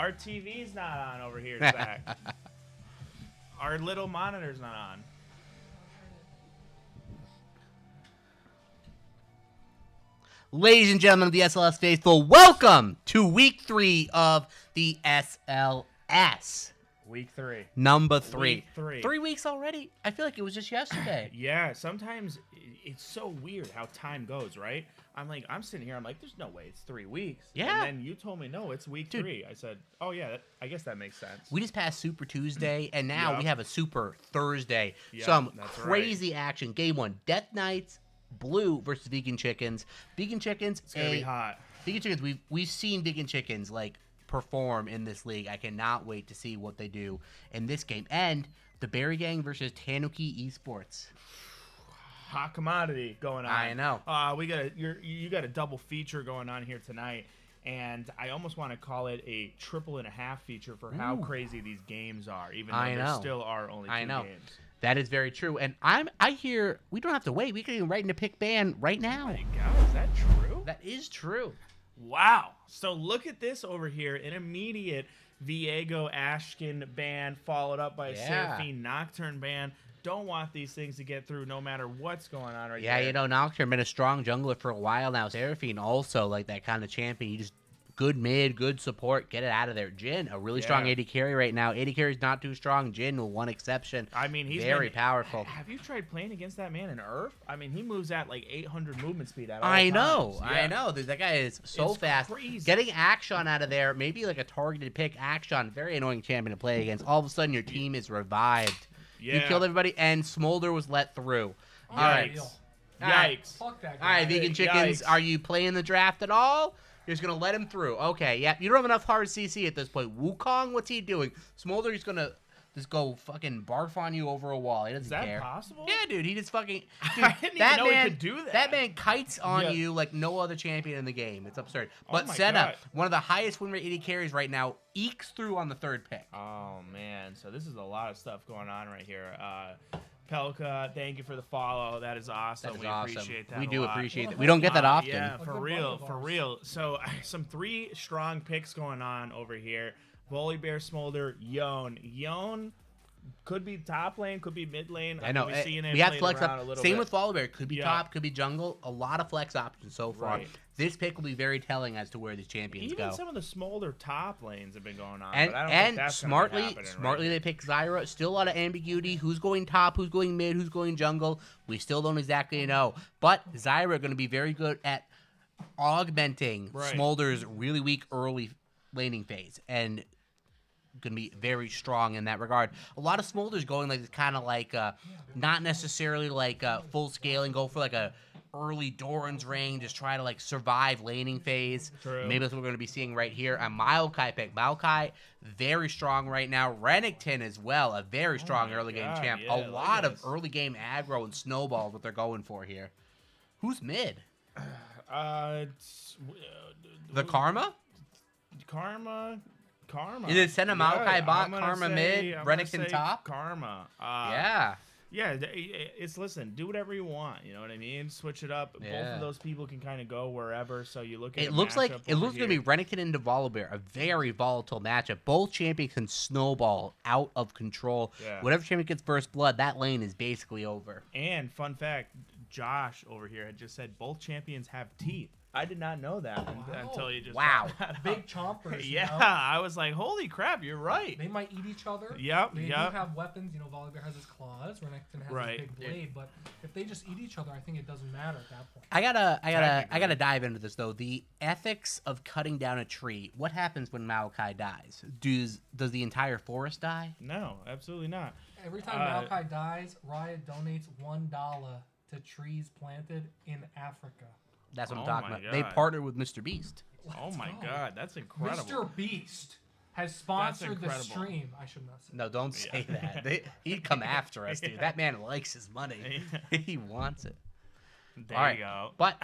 Our TV's not on over here in the back. Our little monitor's not on. Ladies and gentlemen of the SLS faithful, welcome to week 3 of the SLS. Week 3. Number 3. Week 3. 3 weeks already? I feel like it was just yesterday. Yeah, sometimes it's so weird how time goes, right? I'm sitting here, I'm like, there's no way it's 3 weeks. Yeah. And then you told me, no, it's week Dude. 3. I said, oh, yeah, I guess that makes sense. We just passed Super Tuesday, and now we have a Super Thursday. Yep, Some that's crazy action. Game 1, Death Knights, Blue versus Vegan Chickens. Vegan Chickens, It's going to be hot. Vegan Chickens, we've seen Vegan Chickens, like, perform in this league. I cannot wait to see what they do in this game. And the Berry Gang versus Tanuki Esports. Hot commodity going on. I know. You got a double feature going on here tonight, and I almost want to call it a 3.5 feature for how crazy these games are, even though there still are only 2 games. That is very true. And I hear we don't have to wait. We can right into pick ban right now. Oh my God, is that true? That is true. Wow. So look at this over here. An immediate Viego Ashkin ban followed up by a Seraphine Nocturne ban. Don't want these things to get through no matter what's going on right there. Yeah, Nocturne been a strong jungler for a while now. Seraphine also like that kind of champion. You just good mid, good support, get it out of there. Jin, a really strong AD carry right now. AD carry's not too strong. Jin, with one exception. I mean, he's very powerful. Have you tried playing against that man in Earth? I mean, he moves at like 800 movement speed at all I times. I know. That guy is so fast. Crazy. Getting Action out of there, maybe like a targeted pick. Action, very annoying champion to play against. All of a sudden, your team is revived. Yeah. You killed everybody, and Smolder was let through. All right. Yikes. Fuck that guy. All right, Vegan Chickens, are you playing the draft at all? You're just going to let him through. Okay, yeah. You don't have enough hard CC at this point. Wukong, what's he doing? Smolder is going to just go fucking barf on you over a wall. He doesn't care. Is that possible? Yeah, dude. He just fucking... Dude, I didn't even know he could do that. That man kites on you like no other champion in the game. It's absurd. But my Senna, God. one of the highest win rate AD carries right now, ekes through on the 3rd pick. Oh, man. So this is a lot of stuff going on right here. Pelka, thank you for the follow. That is awesome. That is awesome. Appreciate that. We a do lot. appreciate that. We don't get that often. Yeah, A for good real, buddy of for ours. real. So some 3 strong picks going on over here. Volibear, Smolder, Yone. Yone could be top lane, could be mid lane. I know. We've seen it We have played flex around a up. little Same bit. with Volibear. Could be Yeah. top, could be jungle. A lot of flex options so far. Right. This pick will be very telling as to where these champions Even go. some of the Smolder top lanes have been going on. And but I don't think that's gonna be happening, smartly right? they pick Zyra. Still a lot of ambiguity. Who's going top? Who's going mid? Who's going jungle? We still don't exactly know. But Zyra going to be very good at augmenting Right. Smolder's really weak early laning phase, and going to be very strong in that regard. A lot of Smolder's going like kind of like not necessarily like full scaling. Go for like a early Doran's ring, just try to like survive laning phase. True. Maybe that's what we're going to be seeing right here. A Maokai pick. Maokai, very strong right now. Renekton as well, a very strong my early game God, champ. yeah, A look lot at of this. early game aggro and snowballs what they're going for here. Who's mid? The Karma? Karma. Is it Senna Maokai bot, I'm gonna Karma say- mid, I'm gonna Renekton say top? Karma. Yeah. Yeah, it's listen. Do whatever you want. You know what I mean? Switch it up. Both Yeah. of those people can kind of go wherever. So you look at It looks like matchup it over looks going to here. be Renekton into Volibear, a very volatile matchup. Both champions can snowball out of control. Yeah. Whatever champion gets first blood, that lane is basically over. And fun fact, Josh over here had just said both champions have teeth. I did not know that until you just Wow. brought that Big up. chompers. you Yeah, know? I was like, holy crap, you're right. They might eat each other. Yep, They yep. do have weapons. You know, Volibear has his claws. Renekton has Right. his big blade. But if they just eat each other, I think it doesn't matter at that point. I gotta Technically. dive into this though. The ethics of cutting down a tree. What happens when Maokai dies? Does the entire forest die? No, absolutely not. Every time Maokai dies, Riot donates $1 to trees planted in Africa. That's what I'm Oh talking my about. They God. partner with Mr. Beast. Oh my go. God, that's incredible. Mr. Beast has sponsored the incredible. stream. I should not say. No, don't say that. He'd come after us, dude. That man likes his money. He wants it. There All right. you go. But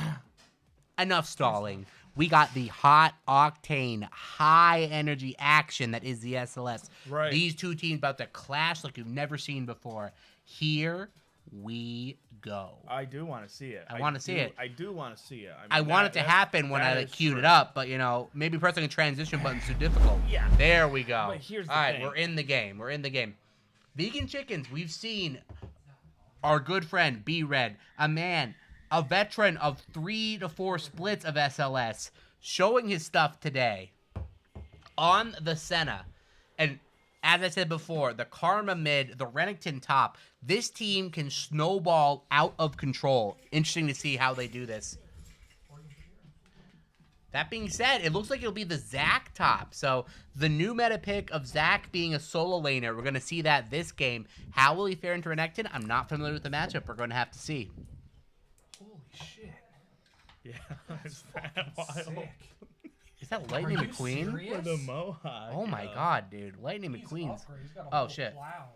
enough stalling. We got the hot octane, high energy action that is the SLS. Right. These two teams about to clash like you've never seen before. Here we go. I do want to see it. I wanna see it. I do want to see it. I mean, want it to happen when I like, queued it up, but maybe pressing a transition button's too difficult. Yeah. There we go. But here's the All right, thing. we're in the game. We're in the game. Vegan Chickens, we've seen our good friend B-Red, a veteran of 3 to 4 splits of SLS, showing his stuff today on the Senna. And as I said before, the Karma mid, the Renekton top, this team can snowball out of control. Interesting to see how they do this. That being said, it looks like it'll be the Zac top. So the new meta pick of Zac being a solo laner, we're going to see that this game. How will he fare into Renekton? I'm not familiar with the matchup. We're going to have to see. Holy shit. Yeah, is that wild? Sick. Is that Lightning Are you McQueen? serious? For the Mohawk. Oh my god, dude. Lightning He's McQueen's. upgrade. He's got a Oh, whole shit. plow.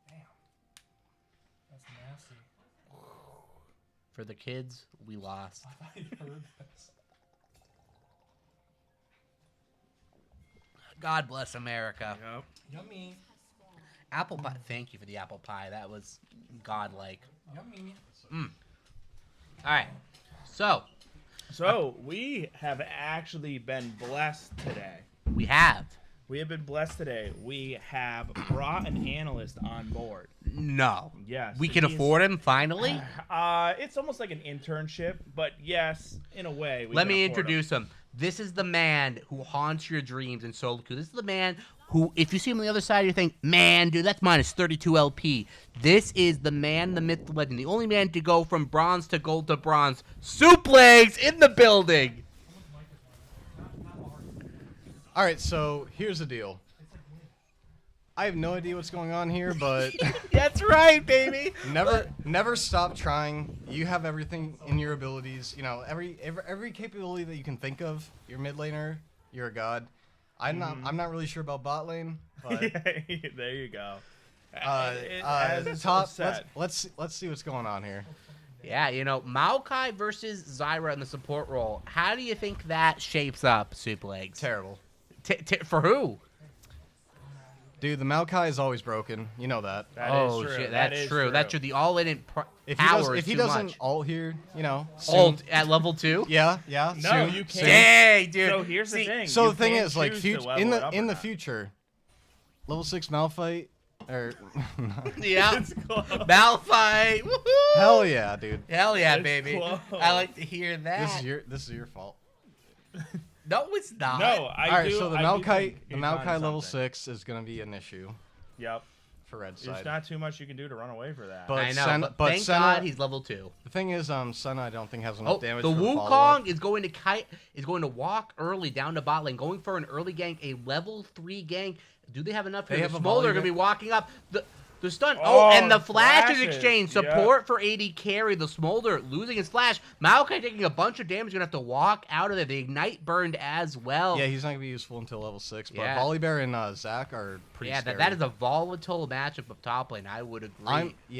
Damn. That's nasty. For the kids, we lost. I thought you heard this. God bless America. Yep. Yummy. Apple pie. Thank you for the apple pie. That was godlike. Yummy. All right. So we have actually been blessed today. We have. We have been blessed today. We have brought an analyst on board. No. Yes. We can he's- afford him finally? It's almost like an internship, but yes, in a way. Let me introduce him. This is the man who haunts your dreams in solo queue. This is the man who, if you see him on the other side, you think, man, dude, that's minus 32 LP. This is the man, the myth, the legend, the only man to go from bronze to gold to bronze. Suplex in the building. All right, so here's the deal. I have no idea what's going on here, but That's right, baby. never stop trying. You have everything in your abilities. You know, every capability that you can think of. You're mid laner. You're a god. I'm not really sure about bot lane, but There you go. top. Set. Let's see what's going on here. Yeah, you know, Maokai versus Zyra in the support role. How do you think that shapes up, Suplex? Terrible, For who? dude. The Maokai is always broken. You know that. That Oh, is true. shit, That that's is true. That's true. The all-in power If he is too doesn't much. ult here, you know, soon. Ult at level 2? Yeah. No, soon, you can't. soon. Dang, dude. So here's the See, thing. So You the thing can is, like, choose to level in it up the or in the not. future, level 6 Malphite, or Yeah. It's close. Malphite. Woohoo! hell yeah, dude. Hell yeah, It's baby. close. I like to hear that. This is your fault. No, it's not. No, All right, so the I do Maokai think the he's Maokai onto level something. 6 is gonna be an issue Yep. for red There's side. not too much you can do to run away for that. But I know, Senna- but thank Senna- God he's level 2. The thing is, Senna I don't think has enough Oh, damage. the for Wukong follow-up. is going to walk early down to bot lane, going for an early gank, a level 3 gank. Do they have enough? They here? have The a Smolder are volley going to be gank. walking up. The stun. Oh, Oh, and the flashes flashes. exchange. Yeah. Support for AD carry. The Smolder losing his flash. Maokai taking a bunch of damage. Going to have to walk out of there. The Ignite burned as well. Yeah, he's not gonna be useful until level 6. But Yeah. Volibear and Zac are pretty Yeah, scary. that is a volatile matchup of top lane. I would agree.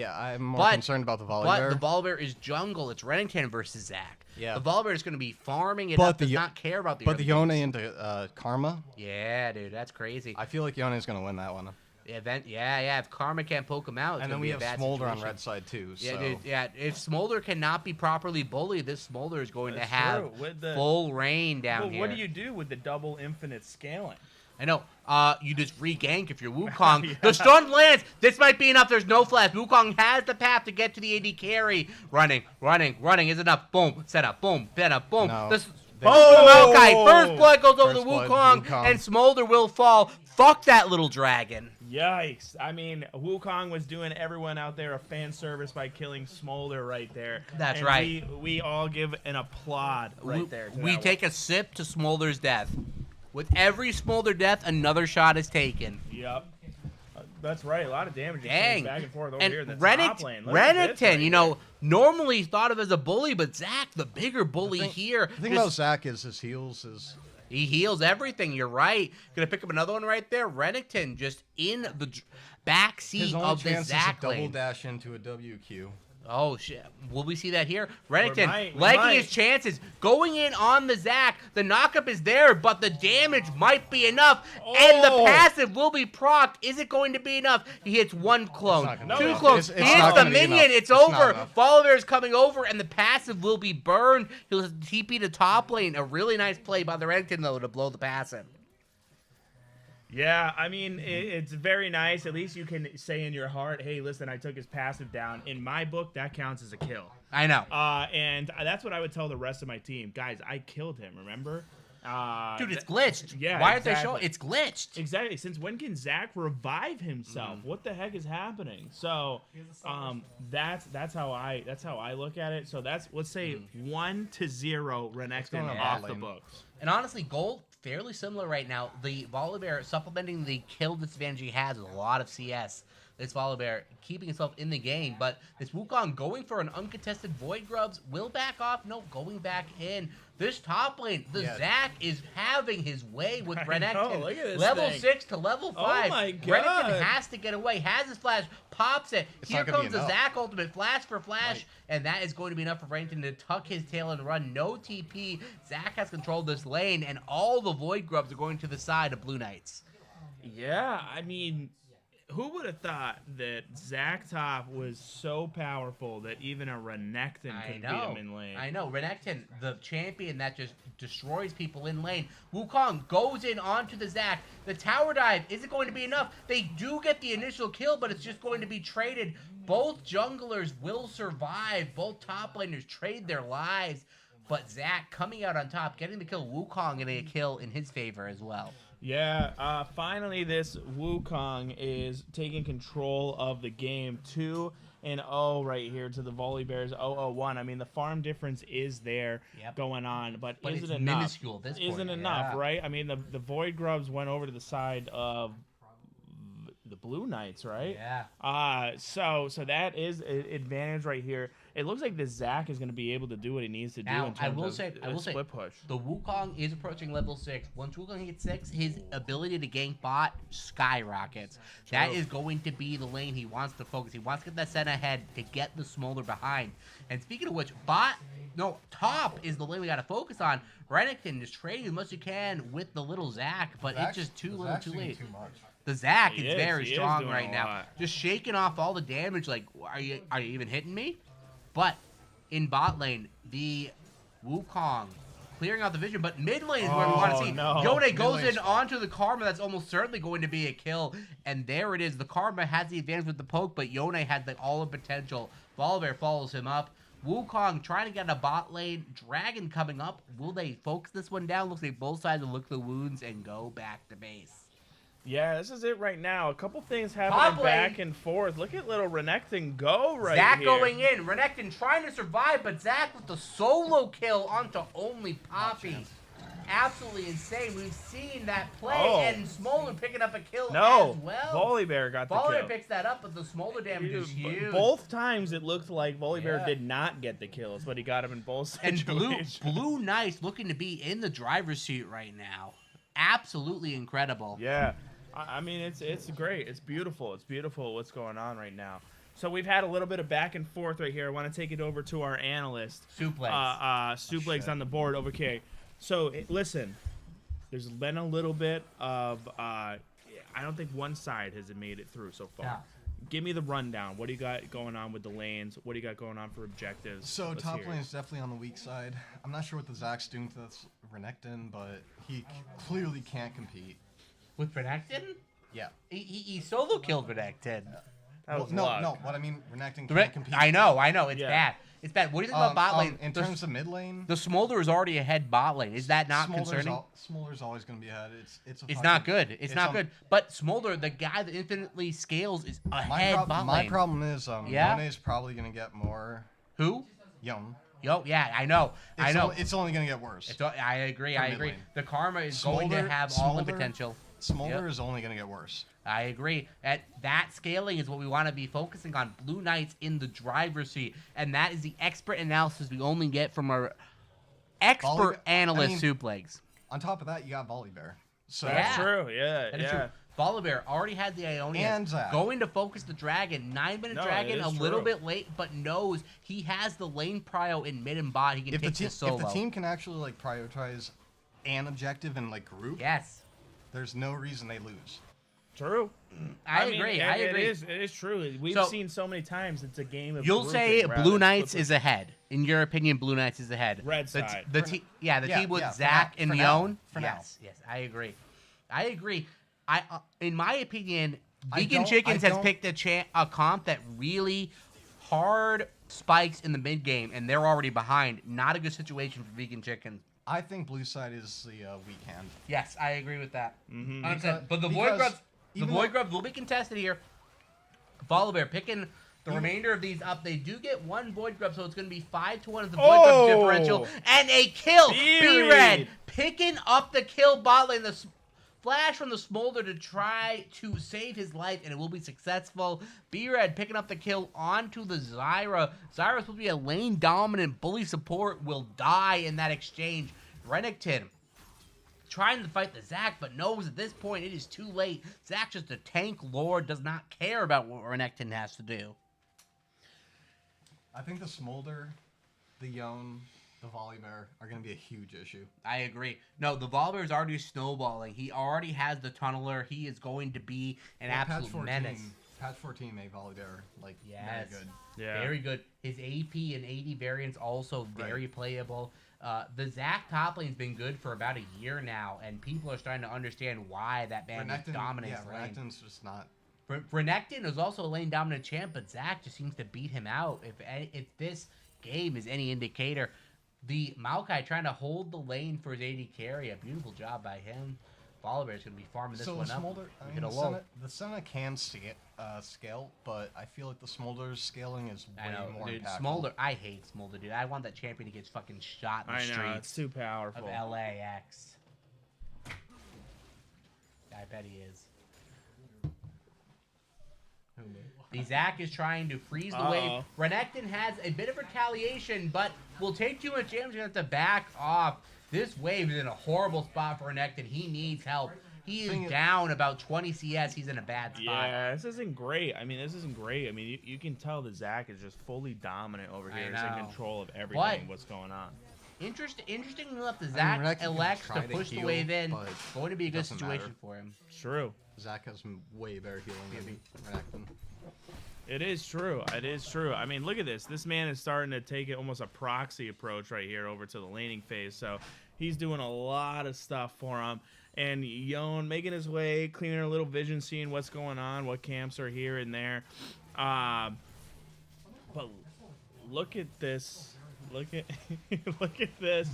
I'm more But- concerned about the But Volibear. the Volibear is jungle. It's Renekton versus Zac. Yeah. The Volibear is going to be farming it But up. the Does Yo- not care about the but the early Yone games. into Karma, Yeah, dude, that's crazy. I feel like Yone is gonna win that one. Yeah. If Karma can't poke him out, it's And gonna then be we a have bad Smolder on situation. red side too. Yeah, So dude. Yeah, if Smolder cannot be properly bullied, this Smolder is going That's to have true. With the- full reign down Well, here. what do you do with the double infinite scaling? I know. You just re-gank if you're Wukong. Yeah. The stun lands. This might be enough. There's no flash. Wukong has the path to get to the AD carry. Running is enough. Boom. Set up. Boom. Set up. Boom. No. This. They- Oh, Maokai. First blood goes over First the blood, Wukong, Wukong. and Smolder will fall. Fuck that little dragon. Yikes. I mean, Wukong was doing everyone out there a fan service by killing Smolder right there. That's And right. We all give an applaud right there. to We that take a sip to Smolder's death. With every Smolder death, another shot is taken. one. Yep. That's right. A lot of damage Dang. exchange back and forth over And here. The top lane. Look at this Renekton, right you know, normally thought of as a bully, but Zac, the bigger bully here, The thing just- about Zac is his heals is he heals everything. You're right. Gonna pick up another one right there. Renekton just in the back seat his only of the chance is to Zac double lane. dash into a WQ. Oh shit! Will we see that here? Renekton we liking might. his chances, going in on the Zac. The knockup is there, but the damage might be enough, and the Oh. passive will be procced. Is it going to be enough? He hits one clone, not gonna two be enough. clones. It's He hits not the gonna be minion. enough. It's It's not over. enough. Volibear is coming over, and the passive will be burned. He'll TP to top lane. A really nice play by the Renekton though to blow the passive. Yeah, I mean, it's very nice. At least you can say in your heart, hey, listen, I took his passive down. In my book, that counts as a kill. I know. And that's what I would tell the rest of my team. Guys, I killed him, remember? Dude, it's glitched. Yeah, Why aren't they exactly. showing? It's glitched. Exactly. Since when can Zach revive himself? What the heck is happening? So, that's how I look at it. So let's say 1-0 Renekton going on off bot the lane. books. And honestly, gold fairly similar right now. The Volibear supplementing the kill disadvantage he has with a lot of CS. This Volibear keeping himself in the game, but this Wukong going for an uncontested Void Grubs will back off. No, going back in. This top lane, Zac is having his way with Renekton. Look at this level thing. 6 to level 5. Oh my Renekton God. has to get away. Has his flash, pops it. It's Here not gonna be comes the enough. Zac ultimate, flash for flash, and that is going to be enough for Renekton to tuck his tail and run. No TP. Zac has controlled this lane, and all the Void Grubs are going to the side of Blue Knights. Yeah, I mean, who would have thought that Zac Top was so powerful that even a Renekton could beat him in lane? I know. Renekton, the champion that just destroys people in lane. Wukong goes in onto the Zac. The tower dive isn't going to be enough. They do get the initial kill, but it's just going to be traded. Both junglers will survive. Both top laners trade their lives. But Zac coming out on top, getting the kill. Wukong getting a kill in his favor as well. Yeah, finally this Wukong is taking control of the game. 2-0 right here to the Volibears. 0-1. I mean, the farm difference is there going on, but is it's it enough? minuscule at this point. Isn't enough, right? I mean, the Void Grubs went over to the side of the Blue Knights, right? Yeah. So that is an advantage right here. It looks like the Zac is going to be able to do what he needs to do Now, in terms I will of say, split push. the Wukong is approaching level 6. Once Wukong hits 6, his ability to gank bot skyrockets. That is going to be the lane he wants to focus. He wants to get that set ahead to get the Smolder behind. And speaking of which, top is the lane we got to focus on. Renekton is trading as much as you can with the little Zac, but it's just too little, too late. Too much. The Zac He is is. very He is strong doing right a now. lot. Just shaking off all the damage. Like, are you even hitting me? But in bot lane, the Wukong clearing out the vision, but mid lane is where we want to see. No. Yone Mid goes lane's in onto the Karma. That's almost certainly going to be a kill. And there it is. The Karma has the advantage with the poke, but Yone had all the potential. Volibear follows him up. Wukong trying to get a bot lane. Dragon coming up. Will they focus this one down? Looks like both sides will look at the wounds and go back to base. Yeah, this is it right now. A couple things Top happening lane. back and forth. Look at little Renekton go right Zac here. going in. Renekton trying to survive, but Zac with the solo kill onto only Poppy. Absolutely insane. We've seen that play, Oh. and Smolder picking up a kill No, as well. Volibear got the Volibear kill. picks that up, but the Smolder damage is huge. Both times it looked like Volibear Yeah. did not get the kills, but he got him in both And situations. Blue Knights looking to be in the driver's seat right now. Absolutely incredible. Yeah, I mean it's great. It's beautiful. It's beautiful what's going on right now. So we've had a little bit of back and forth right here. I want to take it over to our analyst, Suplex. Suplex on the board over here. So listen, there's been a little bit of I don't think one side has made it through so far. Yeah. Give me the rundown. What do you got going on with the lanes? What do you got going on for objectives? So Let's top hear it. lane is definitely on the weak side. I'm not sure what the Zac's doing to this Renekton, but he clearly can't compete. With Renekton? Yeah. He solo killed Renekton. That was no, luck. no. What I mean, Renekton The can't compete. I know. It's Yeah. bad. It's bad. What do you think about bot lane? In terms of mid lane, The Smolder is already ahead bot lane. Is that not concerning? Smolder's always going to be ahead. It's It's not good. It's not good. But Smolder, the guy that infinitely scales, is ahead bot My lane. problem is Yeah? Yone is probably going to get more. Who? Yone. Yo, yeah, I know. I know. It's only going to get worse. I agree. For I mid agree. lane. The Karma is going to have all the potential. Smolder Yep. is only going to get worse. I agree. That scaling is what we want to be focusing on. Blue Knights in the driver's seat. And that is the expert analysis we only get from our expert analyst, Suplex. On top of that, you got Volibear. So That's Yeah. true. Yeah, That is yeah. true. Volibear already had the Ionian. And Zac. Going to focus the Dragon. 9-minute No, Dragon, it a is little true. bit late, but knows he has the lane prio in mid and bot. He can if the, take this if solo. the team can actually like prioritize an objective and like group, Yes. there's no reason they lose. True. I mean, agree. It, I agree. It is true. We've So- seen so many times it's a game of. You'll say grouping Blue rather- Knights is ahead. In your opinion, Blue Knights is ahead. Red The side. The team with yeah, for Zac now, and for now, Yone. for now. Yes, I agree. In my opinion, I Vegan don't- Chickens I has don't- picked a comp that really hard spikes in the mid game, and they're already behind. Not a good situation for Vegan Chickens. I think blue side is the weak hand. Yes, I agree with that. Mhm. 100%. But the Because Void Grubs, even though- will be contested here. Volibear picking the remainder of these up. They do get one Void Grub, so it's going to be 5-1 as the Void Grub differential. And a kill! B-Red picking up the kill bot lane. The flash from the Smolder to try to save his life, and it will be successful. B-Red picking up the kill onto the Zyra. Zyra's supposed to be a lane dominant bully support, will die in that exchange. Renekton trying to fight the Zac, but knows at this point it is too late. Zac's just a tank lord, does not care about what Renekton has to do. I think the Smolder, the Yone, the Volibear are going to be a huge issue. I agree. No, the Volibear is already snowballing. He already has the Tunneler. He is going to be an absolute menace. Patch 14 made Volibear like Yes. very good. Yeah. Very good. His AP and AD variants also very playable. The Zac top lane's been good for about a year now, and people are starting to understand why that man dominates the lane. Renekton's just not. Renekton is also a lane dominant champ, but Zac just seems to beat him out. If this game is any indicator, the Maokai trying to hold the lane for his AD carry. A beautiful job by him. Volibear is going to be farming this one up. Smolder, I mean, the Senna can scale, but I feel like the Smolder's scaling is way more dude. impactful. Smolder, I hate Smolder, dude. I want that champion to get fucking shot in the I know, streets it's too powerful. of LAX. I bet he is. The Zac is trying to freeze the wave. Renekton has a bit of retaliation, but will take too much damage and have to back off. This wave is in a horrible spot for Renekton. He needs help. He is down about 20 CS. He's in a bad spot. Yeah, this isn't great. I mean, you can tell the Zac is just fully dominant over here. He's in control of everything, what's going on. Interesting enough, the Zac elects to push the wave in. Going to be a good situation for him. True. Zac has way better healing than Renekton. It is true. It is true. I mean, look at this. This man is starting to take it almost a proxy approach right here over to the laning phase. So he's doing a lot of stuff for him. And Yone making his way, cleaning a little vision, seeing what's going on, what camps are here and there. But look at this. Look at look at this.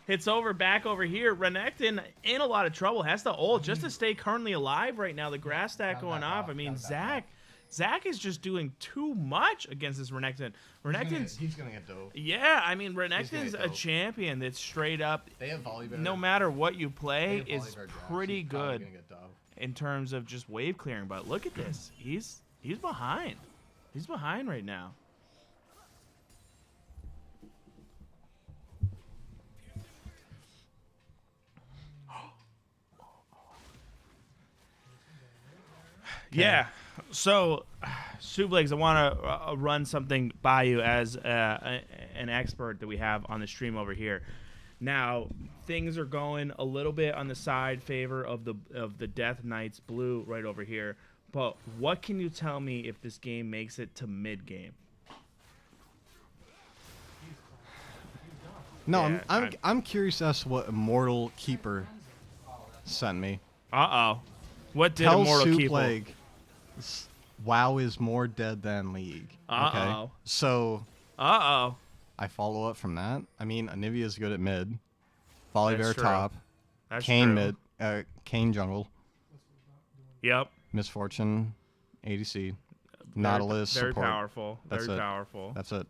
Hits back over here. Renekton in a lot of trouble. Has to ult just to stay currently alive right now. The grass stack going off. I mean, Zac is just doing too much against this Renekton. He's gonna get dope. Yeah, I mean, Renekton's a champion that's straight up. They have Volibear. No matter what you play, is pretty He's good gonna get dope. in terms of just wave clearing. But look at this. He's behind. He's behind right now. Yeah. So, Suplex, I want to run something by you as an expert that we have on the stream over here. Now, things are going a little bit on the side favor of the Death Knights blue right over here. But what can you tell me if this game makes it to mid game? No, Yeah, I'm curious as to what Immortal Keeper sent me. What did Tell Immortal Keeper? Supleg, WoW is more dead than League. Okay. So. I follow up from that. I mean, Anivia's good at mid. Volibear top. That's Kayn true. mid. Kayn jungle. Yep. Misfortune, ADC. Nautilus Very support. powerful. That's Very it. powerful. That's it.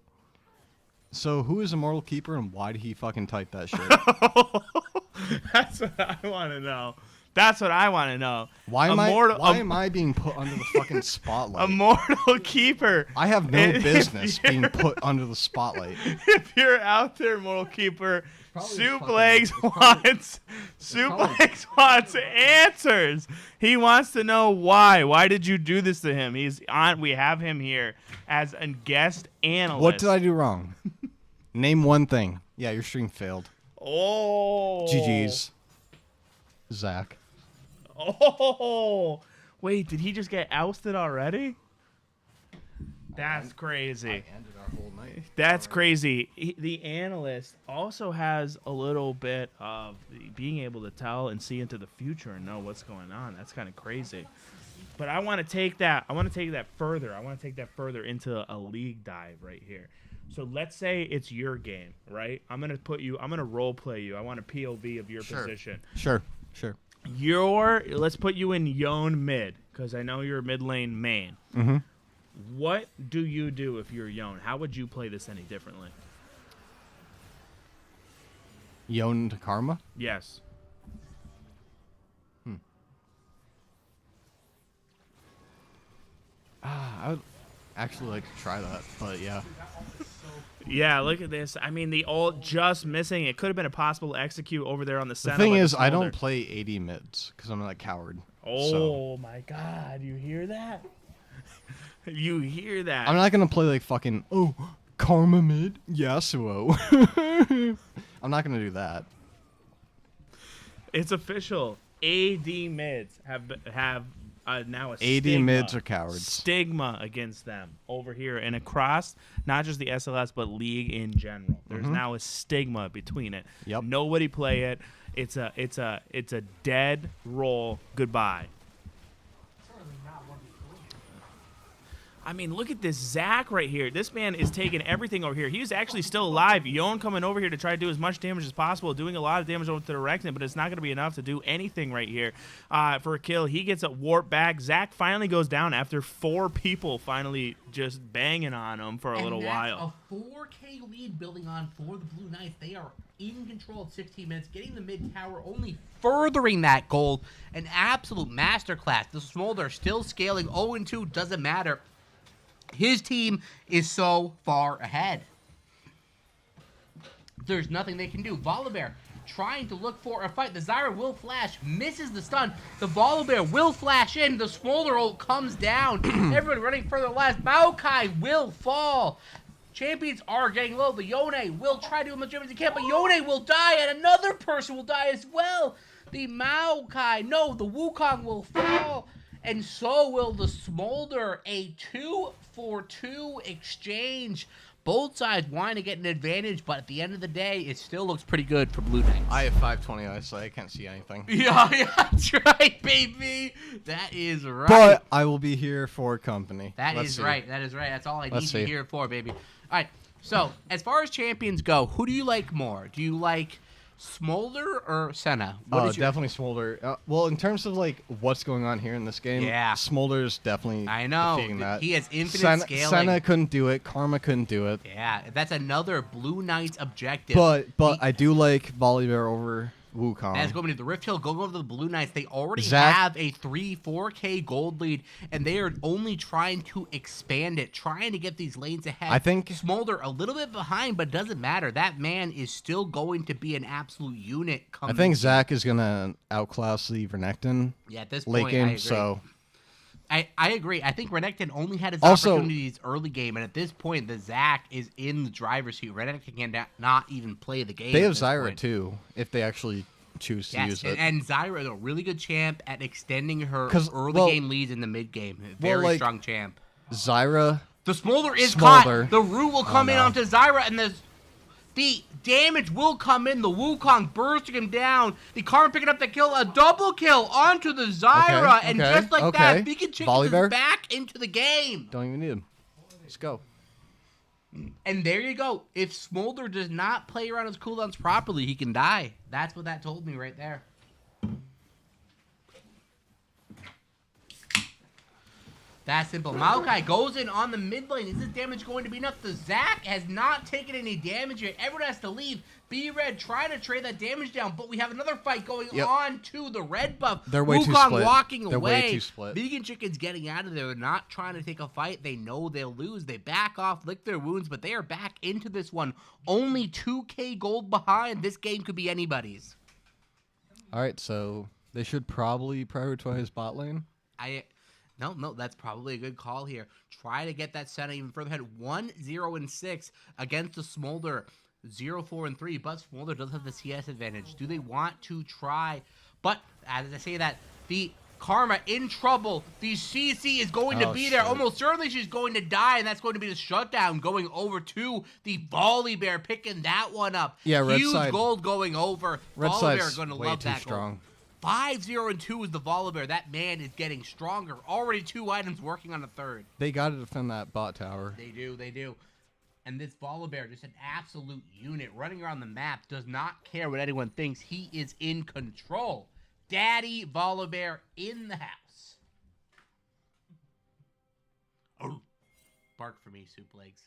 So who is Immortal Keeper and why did he fucking type that shit? That's what I want to know. That's what I want to know. Why am I being put under the fucking spotlight? Immortal Keeper. I have no business being put under the spotlight. If you're out there, Immortal Keeper, Suplex wants answers. He wants to know why. Why did you do this to him? He's on. We have him here as a guest analyst. What did I do wrong? Name one thing. Yeah, your stream failed. Oh. GG's. Zac. Oh. Wait, did he just get ousted already? That's crazy. I ended our whole night. That's crazy. The analyst also has a little bit of being able to tell and see into the future and know what's going on. That's kind of crazy. But I want to take that. I want to take that further. I want to take that further into a league dive right here. So let's say it's your game, right? I'm gonna role play you. I want a POV of your position. Sure. Let's put you in Yone mid, because I know you're a mid lane main. Mm-hmm. What do you do if you're Yone? How would you play this any differently? Yone to Karma? Yes. I would actually like to try that, but yeah. Yeah, look at this. I mean, the ult just missing. It could have been impossible to execute over there on the The center. thing by is, I Smolder. don't play AD mids because I'm a coward. Oh my God! You hear that? You hear that? I'm not gonna play like fucking Karma mid Yasuo. I'm not gonna do that. It's official. AD mids have now a AD stigma, mids are cowards. Stigma against them over here and across not just the SLS but league in general. There's now a stigma between it. Yep. Nobody play it. It's a dead roll. Goodbye. Certainly not one before. I mean, look at this Zach right here. This man is taking everything over here. He's actually still alive. Yone coming over here to try to do as much damage as possible, doing a lot of damage over to the Rexen, but it's not going to be enough to do anything right here for a kill. He gets a warp back. Zach finally goes down after 4 people finally just banging on him for a little while. A 4K lead building on for the Blue Knights. They are in control at 16 minutes, getting the mid tower, only furthering that gold. An absolute masterclass. The Smolder still scaling 0-2, doesn't matter. His team is so far ahead. There's nothing they can do. Volibear trying to look for a fight. The Zyra will flash, misses the stun. The Volibear will flash in. The Smolder ult comes down. Everyone running further left. Maokai will fall. Champions are getting low. The Yone will try to do as much damage as he can, but Yone will die, and another person will die as well. The Maokai, no, the Wukong will fall, and so will the Smolder. A 2-for-2 exchange. Both sides wanting to get an advantage, but at the end of the day, it still looks pretty good for Blue Knights. I have 520 eyes, so I can't see anything. Yeah, that's right, baby. That is right. But I will be here for company. That Let's is see. right. That is right. That's all I Let's need you see. here for, baby. All right. So, as far as champions go, who do you like more? Do you like Smolder or Senna? What is your- Definitely Smolder. Well, in terms of like what's going on here in this game, Yeah. Smolder's definitely I know. defeating that. He has infinite scaling. Senna couldn't do it. Karma couldn't do it. Yeah, that's another Blue Knights objective. But I do like Volibear over Wukong. As going to the Rift Hill, going over to the Blue Knights, they already Zach- have a 3-4K gold lead, and they are only trying to expand it, trying to get these lanes ahead. I think- Smolder a little bit behind, but doesn't matter. That man is still going to be an absolute unit coming. I think Zach is gonna outclass the Renekton Yeah, at this late point, I game. agree. So I agree. I think Renekton only had his Also- opportunities early game, and at this point, the Zac is in the driver's seat. Renekton can not even play the game. they at have this Zyra point. too, if they actually choose to Yes, use it. and Zyra is a really good champ at extending her 'Cause, early well- game leads in the mid game. Very like- strong champ. Zyra, The Smolder is Smolder. caught. The root will come in no. onto Zyra, and the damage will come in. The Wukong bursting him down. The Karma picking up the kill. A double kill onto the Zyra. Okay, and okay, just like okay. that, Vegan Chickens Volibear? is back into the game. don't even need him. Let's go. And there you go. If Smolder does not play around his cooldowns properly, he can die. That's what that told me right there. That simple. Maokai goes in on the mid lane. Is this damage going to be enough? The Zac has not taken any damage yet. Everyone has to leave. B-Red trying to trade that damage down, but we have another fight going Yep. on to the red buff. They're way too Wukong split. walking They're away. way too split. Vegan Chicken's getting out of there. They're not trying to take a fight. They know they'll lose. They back off, lick their wounds, but they are back into this one. Only 2K gold behind. This game could be anybody's. All right, so they should probably prioritize bot lane. No, that's probably a good call here. Try to get that Senna even further ahead. 1-0-6 against the Smolder. 0-4-3, but Smolder does have the CS advantage. Do they want to try? But as I say that, the Karma in trouble. The CC is going to Oh, be there. shit. Almost certainly she's going to die, and that's going to be the shutdown going over to the Volibear, picking that one up. Yeah, red Huge side. gold going over. Red Volibear side's going to way love too that strong. gold. 5-0-2 is the Volibear. That man is getting stronger. Already 2 items working on a third. They got to defend that bot tower. They do. And this Volibear, just an absolute unit, running around the map, does not care what anyone thinks. He is in control. Daddy Volibear in the house. Oh, bark for me, Soup Legs.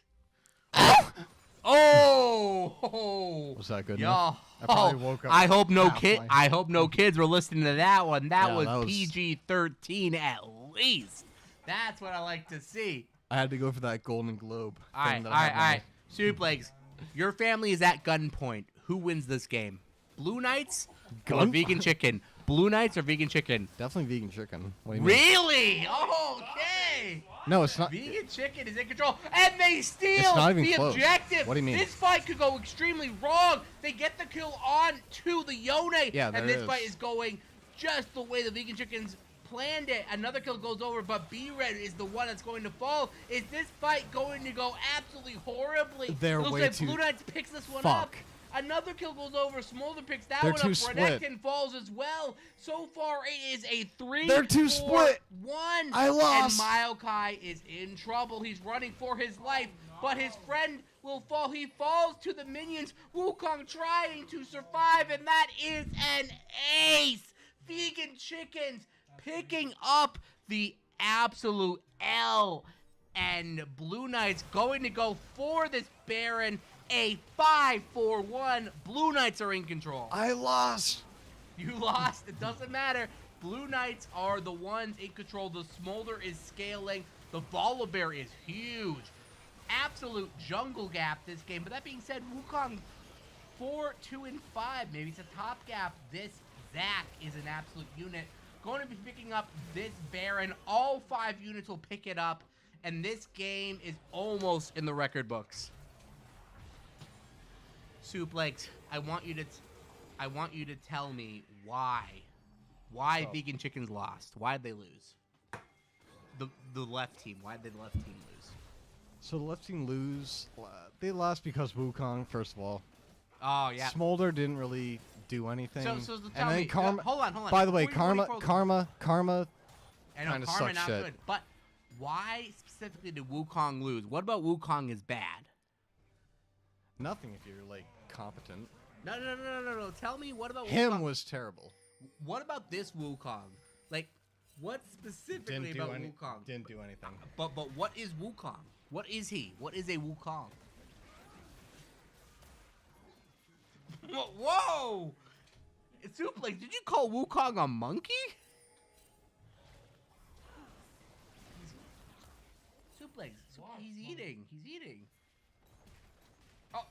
Oh, Was that good yo, enough? I probably woke up I hope no halfway. I hope no kids were listening to that one. That Yeah, was that was- PG-13 at least. That's what I like to see. I had to go for that Golden Globe. All right, all right. Soup Legs, your family is at gunpoint. Who wins this game? Blue Knights or Gun- Vegan Chicken? Blue Knights or Vegan Chicken? Definitely vegan chicken. What do you mean? Really? Okay. No, it's not. Vegan Chicken is in control, and they steal It's not even the close. objective. What do you mean? This fight could go extremely wrong. They get the kill on to the Yone, Yeah, there and this is. fight is going just the way the Vegan Chickens planned it. Another kill goes over, but B-Red is the one that's going to fall. Is this fight going to go absolutely horribly? They're Looks way like too- Blue Knights picks this one Fuck. up. Another kill goes over. Smolder picks that They're one too up. split. Renekton falls as well. So far, it is a 3-4-1. They're too split. I lost. And Maokai is in trouble. He's running for his life, but his friend will fall. He falls to the minions. Wukong trying to survive, and that is an ace. Vegan Chickens picking up the absolute L. And Blue Knights going to go for this Baron. A 5-4-1. Blue Knights are in control. I lost. You lost. It doesn't matter. Blue Knights are the ones in control. The Smolder is scaling. The Volibear is huge. Absolute jungle gap this game. But that being said, Wukong 4, 2, and 5. Maybe it's a top gap. This Zac is an absolute unit. Going to be picking up this Baron. All 5 units will pick it up. And this game is almost in the record books. Soup Legs, I want you to tell me why Vegan Chickens lost. Why did they lose? The left team. Why did the left team lose? So the left team lose. They lost because Wukong, first of all. Oh yeah. Smolder didn't really do anything. So tell and then me. Karma. Hold on. By the way, Before you close- Karma. I know kinda Karma sucks not shit. good, but why specifically did Wukong lose? What about Wukong is bad? Nothing if you're like competent. No. Tell me what about Him Wukong? was terrible. What about this Wukong? Like, what specifically Didn't do about any, Wukong? Didn't do anything. But what is Wukong? What is he? What is a Wukong? Whoa! Soup Legs, did you call Wukong a monkey? Soup Legs, he's eating. He's eating. Oh,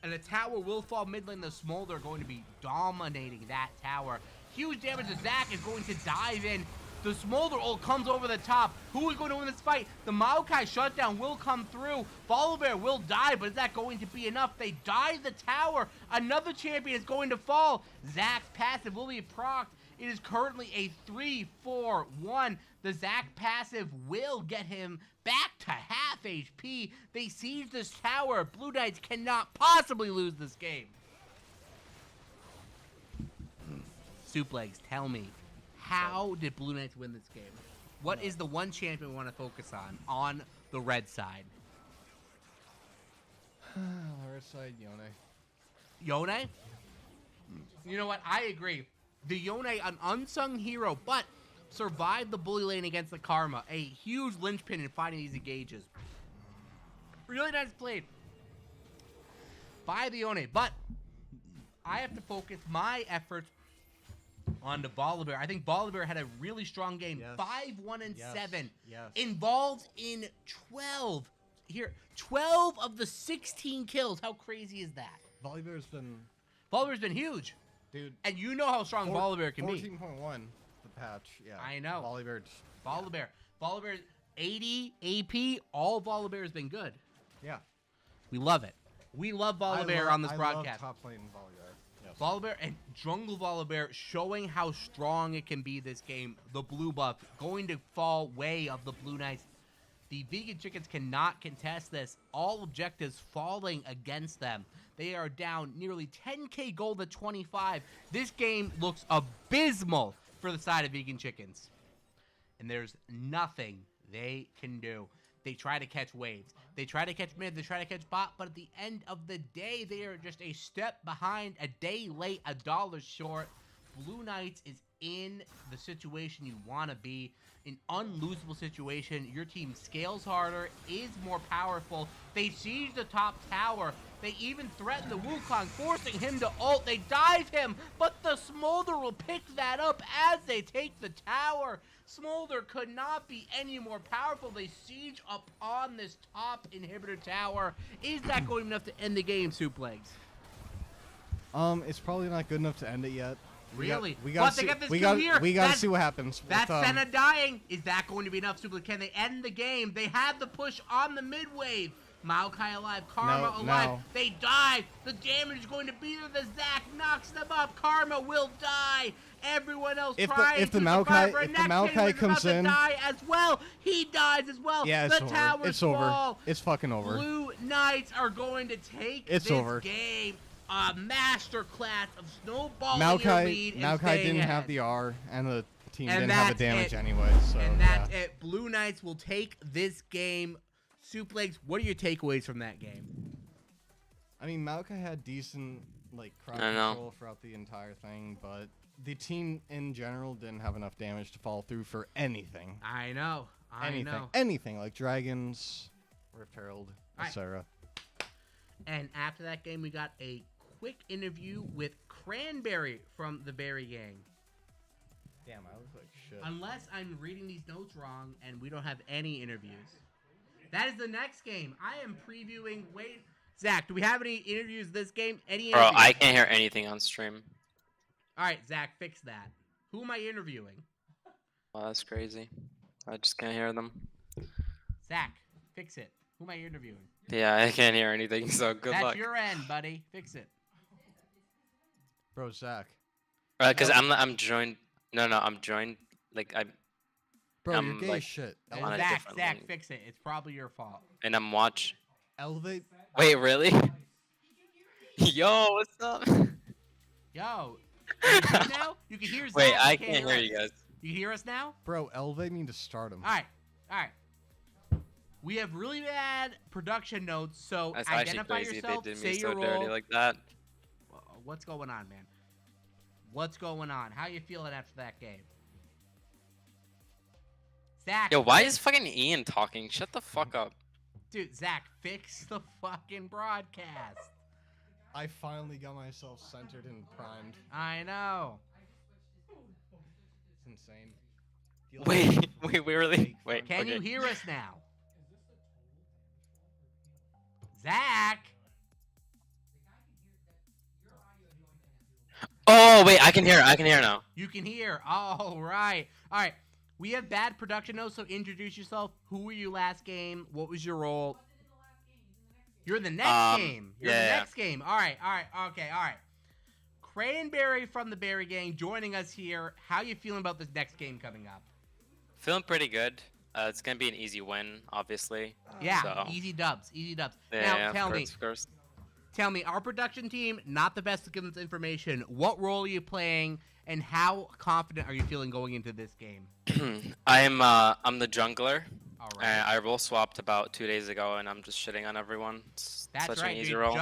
and the tower will fall mid lane. The Smolder are going to be dominating that tower. Huge damage to Zac is going to dive in. The Smolder ult comes over the top. Who is going to win this fight? The Maokai shutdown will come through. Volibear will die, but is that going to be enough? They die the tower. Another champion is going to fall. Zac's passive will be procced. It is currently a 3-4-1. The Zac passive will get him back to half HP. They siege this tower. Blue Knights cannot possibly lose this game. Soup Legs, tell me. How did Blue Knights win this game? What is the one champion we want to focus on the red side? Red side, Yone. Yone? You know what? I agree. The Yone, an unsung hero, but survived the bully lane against the Karma. A huge linchpin in fighting these engages. Really nice played by the Yone, but I have to focus my efforts on the Volibear. I think Volibear had a really strong game. Yes. 5-1-7. Yes. Involved in 12 of the 16 kills. How crazy is that? Volibear's been huge. dude. And you know how strong Volibear can be. 14.1, the patch. Yeah. I know. Volibear. Volibear 80 AP. All Volibear has been good. Yeah. We love it. We love Volibear on this broadcast. I love top lane Volibear. Yes. Volibear and Jungle Volibear showing how strong it can be this game. The blue buff going to fall way of the Blue Knights. The Vegan Chickens cannot contest this. All objectives falling against them. They are down nearly 10k gold at 25. This game looks abysmal for the side of Vegan Chickens. And there's nothing they can do. They try to catch waves. They try to catch mid. They try to catch bot. But at the end of the day, they are just a step behind, a day late, $1 short. Blue Knights is in the situation you want to be. An unlosable situation. Your team scales harder, is more powerful. They siege the top tower. They even threaten the Wukong, forcing him to ult. They dive him, but the Smolder will pick that up as they take the tower. Smolder could not be any more powerful. They siege up on this top inhibitor tower. Is that going enough to end the game, Suplex? It's probably not good enough to end it yet. Really? We got to see what happens. That's Senna dying. Is that going to be enough, Suplex? Can they end the game? They have the push on the mid wave. Maokai alive, Karma alive. No. They die. The damage is going to be there. The Zac knocks them up. Karma will die. Everyone else trying to survive. If the Maokai comes in, die as well. He dies as well. Yeah, it's over. Towers It's fall. over. It's fucking over. Blue Knights are going to take this game. A masterclass of snowballing your lead. Maokai didn't have the R, and the team didn't have the damage anyway. So, and that's it. Blue Knights will take this game. Suplex, what are your takeaways from that game? I mean, Maokai had decent crowd control throughout the entire thing, but the team in general didn't have enough damage to follow through for anything. I know. Anything like Dragons, Rift Herald, etc. And after that game, we got a quick interview with Cranberry from the Berry Gang. Damn, I look like shit. Unless I'm reading these notes wrong and we don't have any interviews. That is the next game. I am previewing. Wait, Zach, do we have any interviews this game? Any interviews? Bro, I can't hear anything on stream. All right, Zach, fix that. Who am I interviewing? Wow, that's crazy. I just can't hear them. Zach, fix it. Who am I interviewing? Yeah, I can't hear anything, so good luck. That's your end, buddy. Fix it. Bro, Zach. Because I'm joined. No, I'm joined. Bro, I'm you're gay as shit. on a Zach, different Zach, link. fix it. It's probably your fault. And I'm watch. Elevate. Wait, really? Yo, what's up? Yo, you can hear now? You can hear Zach. Wait, I you can't hear you guys. You can hear us now? Bro, elevate me to stardom. All right. We have really bad production notes, so That's actually identify crazy. yourself, They did say me your so role. dirty like that. What's going on, man? What's going on? How you feeling after that game? Zach. Yo, why is fucking Ian talking? Shut the fuck up. Dude, Zach, fix the fucking broadcast. I finally got myself centered and primed. I know. It's insane. Wait, really? Wait. Can you hear us now? Zach. Oh, wait, I can hear now. You can hear. All right. We have bad production notes, so introduce yourself. Who were you last game? What was your role? You're in the next game. You're in the next game. All right. Okay. Cranberry from the Berry Gang joining us here. How you feeling about this next game coming up? Feeling pretty good. It's gonna be an easy win, obviously. Yeah, so. easy dubs. Yeah, now, of course. Tell me, our production team, not the best to give us information. What role are you playing, and how confident are you feeling going into this game? I'm the jungler. All right. I role swapped about 2 days ago, and I'm just shitting on everyone. It's That's such right, an easy dude. role.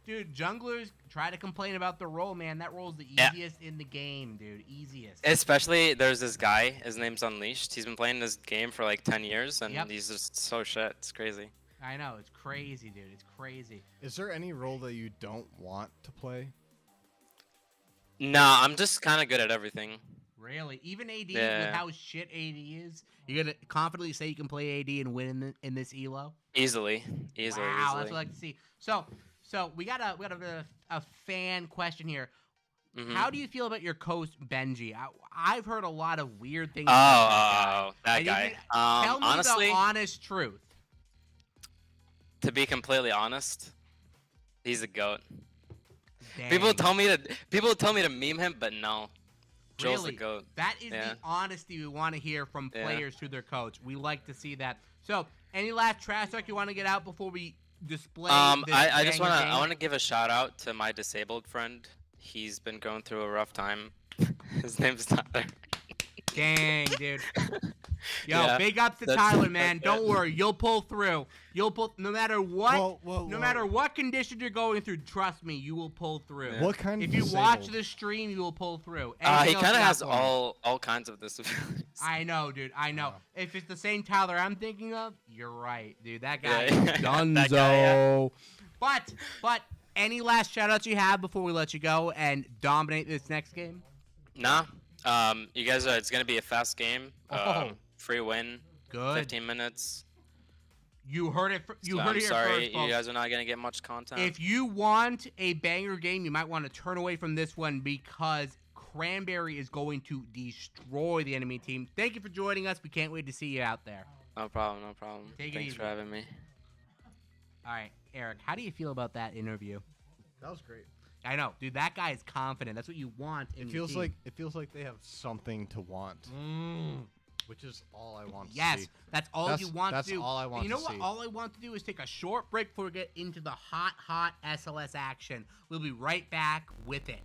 Junglers try to complain about the role, man. That role's the easiest in the game, dude. Easiest. Especially, there's this guy. His name's Unleashed. He's been playing this game for like 10 years, and he's just so shit. It's crazy. I know. It's crazy, dude. It's crazy. Is there any role that you don't want to play? Nah, I'm just kind of good at everything. Really? Even AD, with how shit AD is, you're going to confidently say you can play AD and win in this ELO? Easily. Wow, that's what I like to see. So we got a fan question here. Mm-hmm. How do you feel about your coach Benji? I've heard a lot of weird things. That guy. Tell me honestly, the honest truth. To be completely honest, he's a goat. Dang. People tell me to meme him, but no. Joel's the goat. That is the honesty we want to hear from players to their coach. We like to see that. So, any last trash talk you want to get out before we display? I just want to give a shout out to my disabled friend. He's been going through a rough time. His name's Tyler. Dang, dude. Yo, Yeah, big ups to Tyler, man. Don't worry, you'll pull through. You'll pull no matter what. No matter what conditions you're going through. Trust me, you will pull through. Yeah. What kind of If you disabled? watch the stream, you will pull through. He Anything else kind you of got has for me? all kinds of disabilities. I know, dude. I know. If it's the same Tyler I'm thinking of, you're right, dude. That guy, Yeah. Dunzo. That guy, yeah. But any last shout outs you have before we let you go and dominate this next game? Nah. You guys it's gonna be a fast game. Oh. Free win. Good. 15 minutes. You heard it. You So heard I'm it here sorry, first, folks. you guys are not gonna get much content. If you want a banger game, you might want to turn away from this one because Cranberry is going to destroy the enemy team. Thank you for joining us. We can't wait to see you out there. No problem. No problem. Take it Thanks easy. for having me. All right, Eric, how do you feel about that interview? That was great. I know, dude. That guy is confident. That's what you want. In It your feels team. like they have something to want, which is all I want to Yes, see. that's all That's- you want that's to do. all I want You know to what? see. All I want to do is take a short break before we get into the hot SLS action. We'll be right back with it.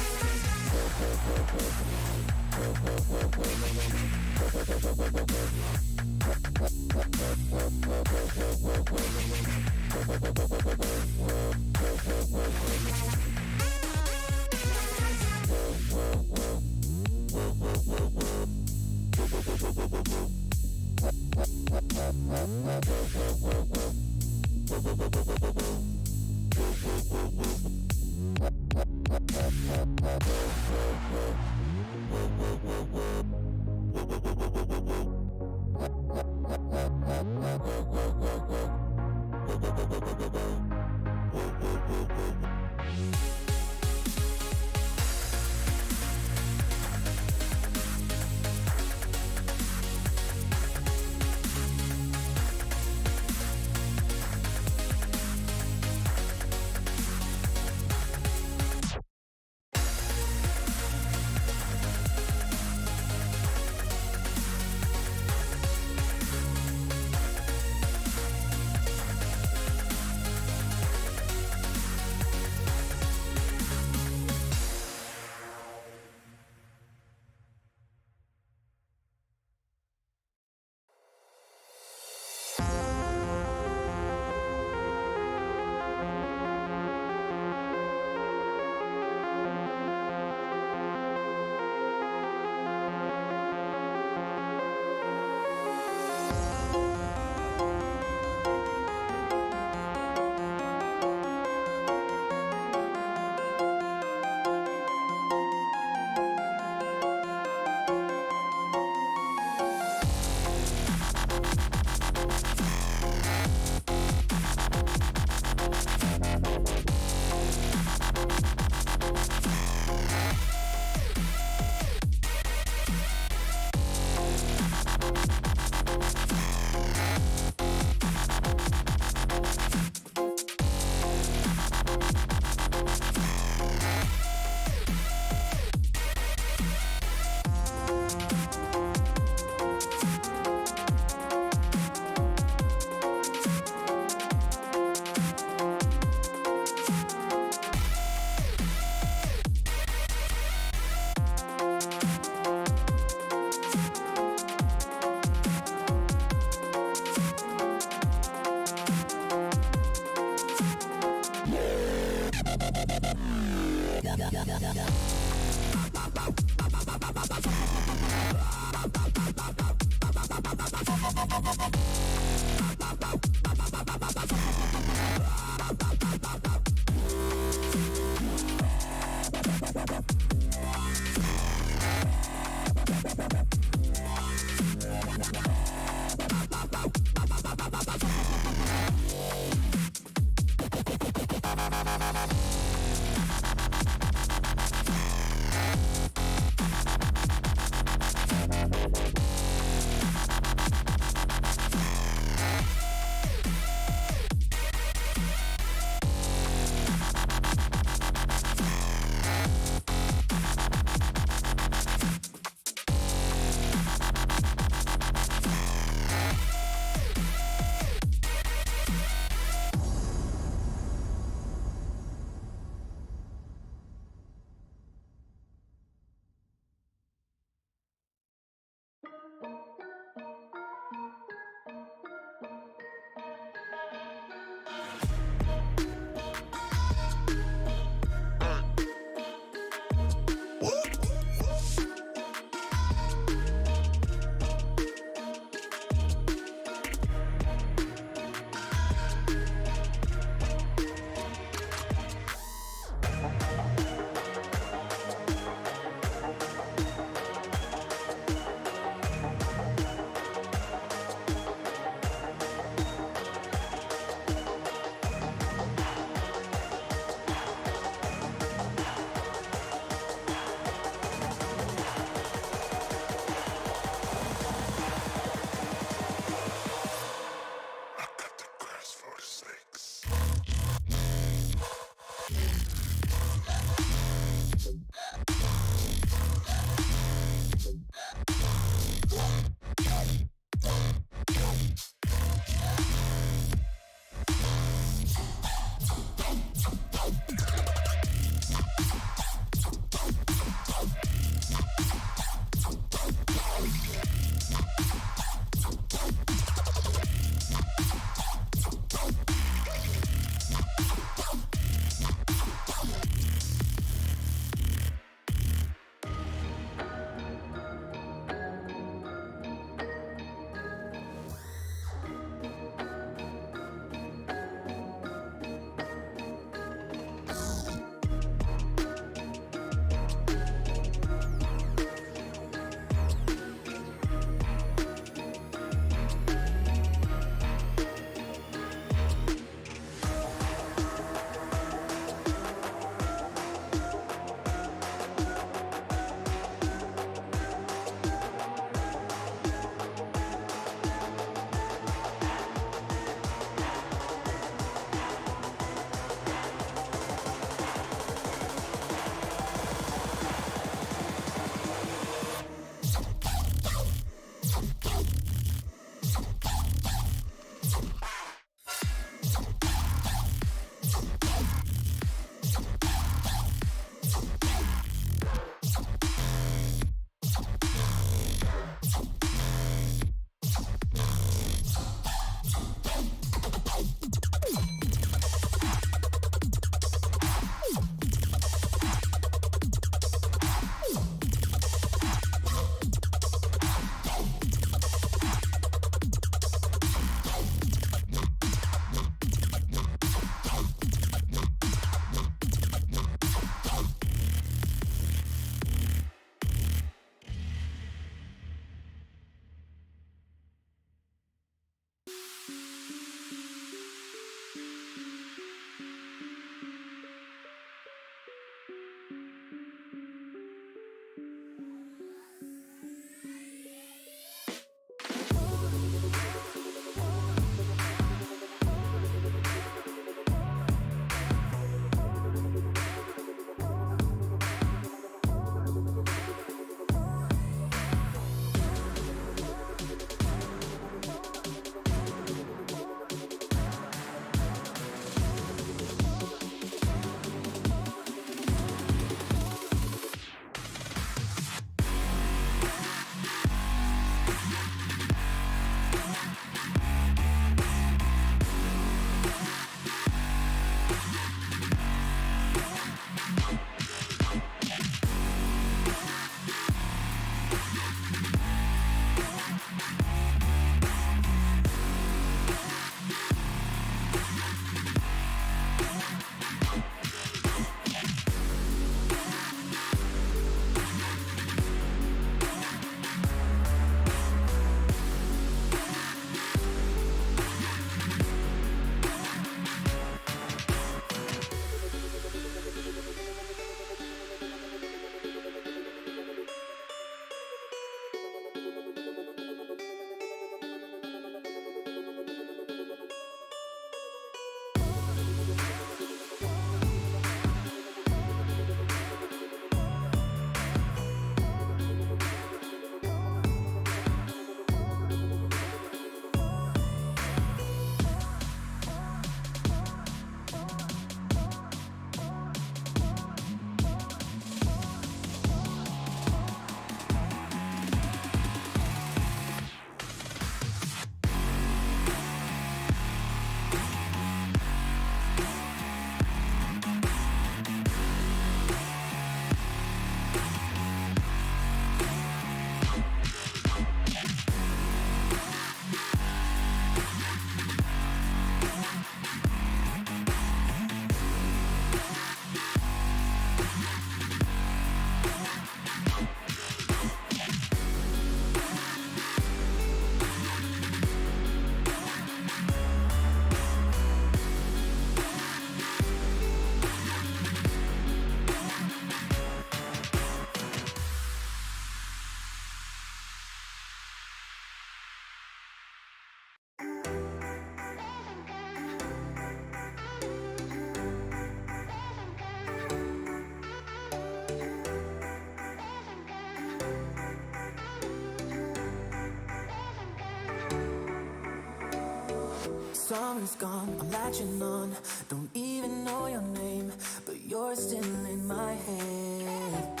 Summer's gone, I'm latching on. Don't even know your name, but you're still in my head.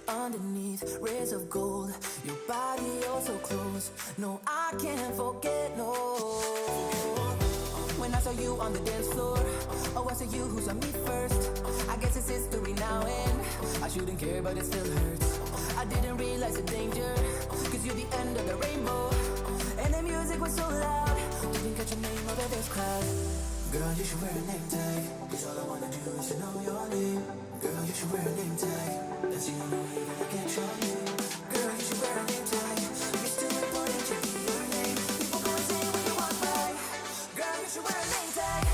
Underneath rays of gold, your body oh so close. No, I can't forget, no. When I saw you on the dance floor, oh, I saw you who saw me first. I guess it's history now, and I shouldn't care, but it still hurts. I didn't realize the danger, cause you're the end of the rainbow. And the music was so loud, didn't catch your name over this crowd. Girl, you should wear a name tag, cause all I wanna do is to know your name. Girl, you should wear a name tag, that's the only way you're gonna get your name. Girl, you should wear a name tag, it's too important to be your name. People go insane when you walk by. Girl, you should wear a name tag.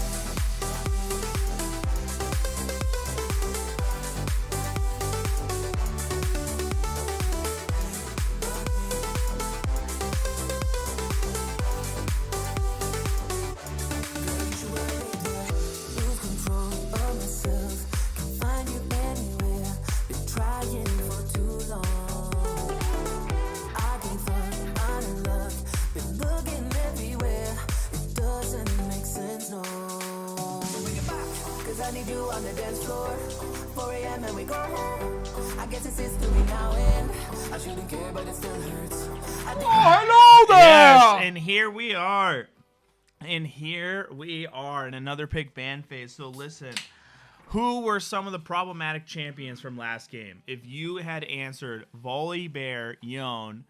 I need you on the dance floor. 4 a.m. and we go home. I guess it's history now, and I shouldn't care, but it still hurts. Hello there! Yes, and here we are. And here we are in another pick band phase. So listen, who were some of the problematic champions from last game? If you had answered Volibear, Yone,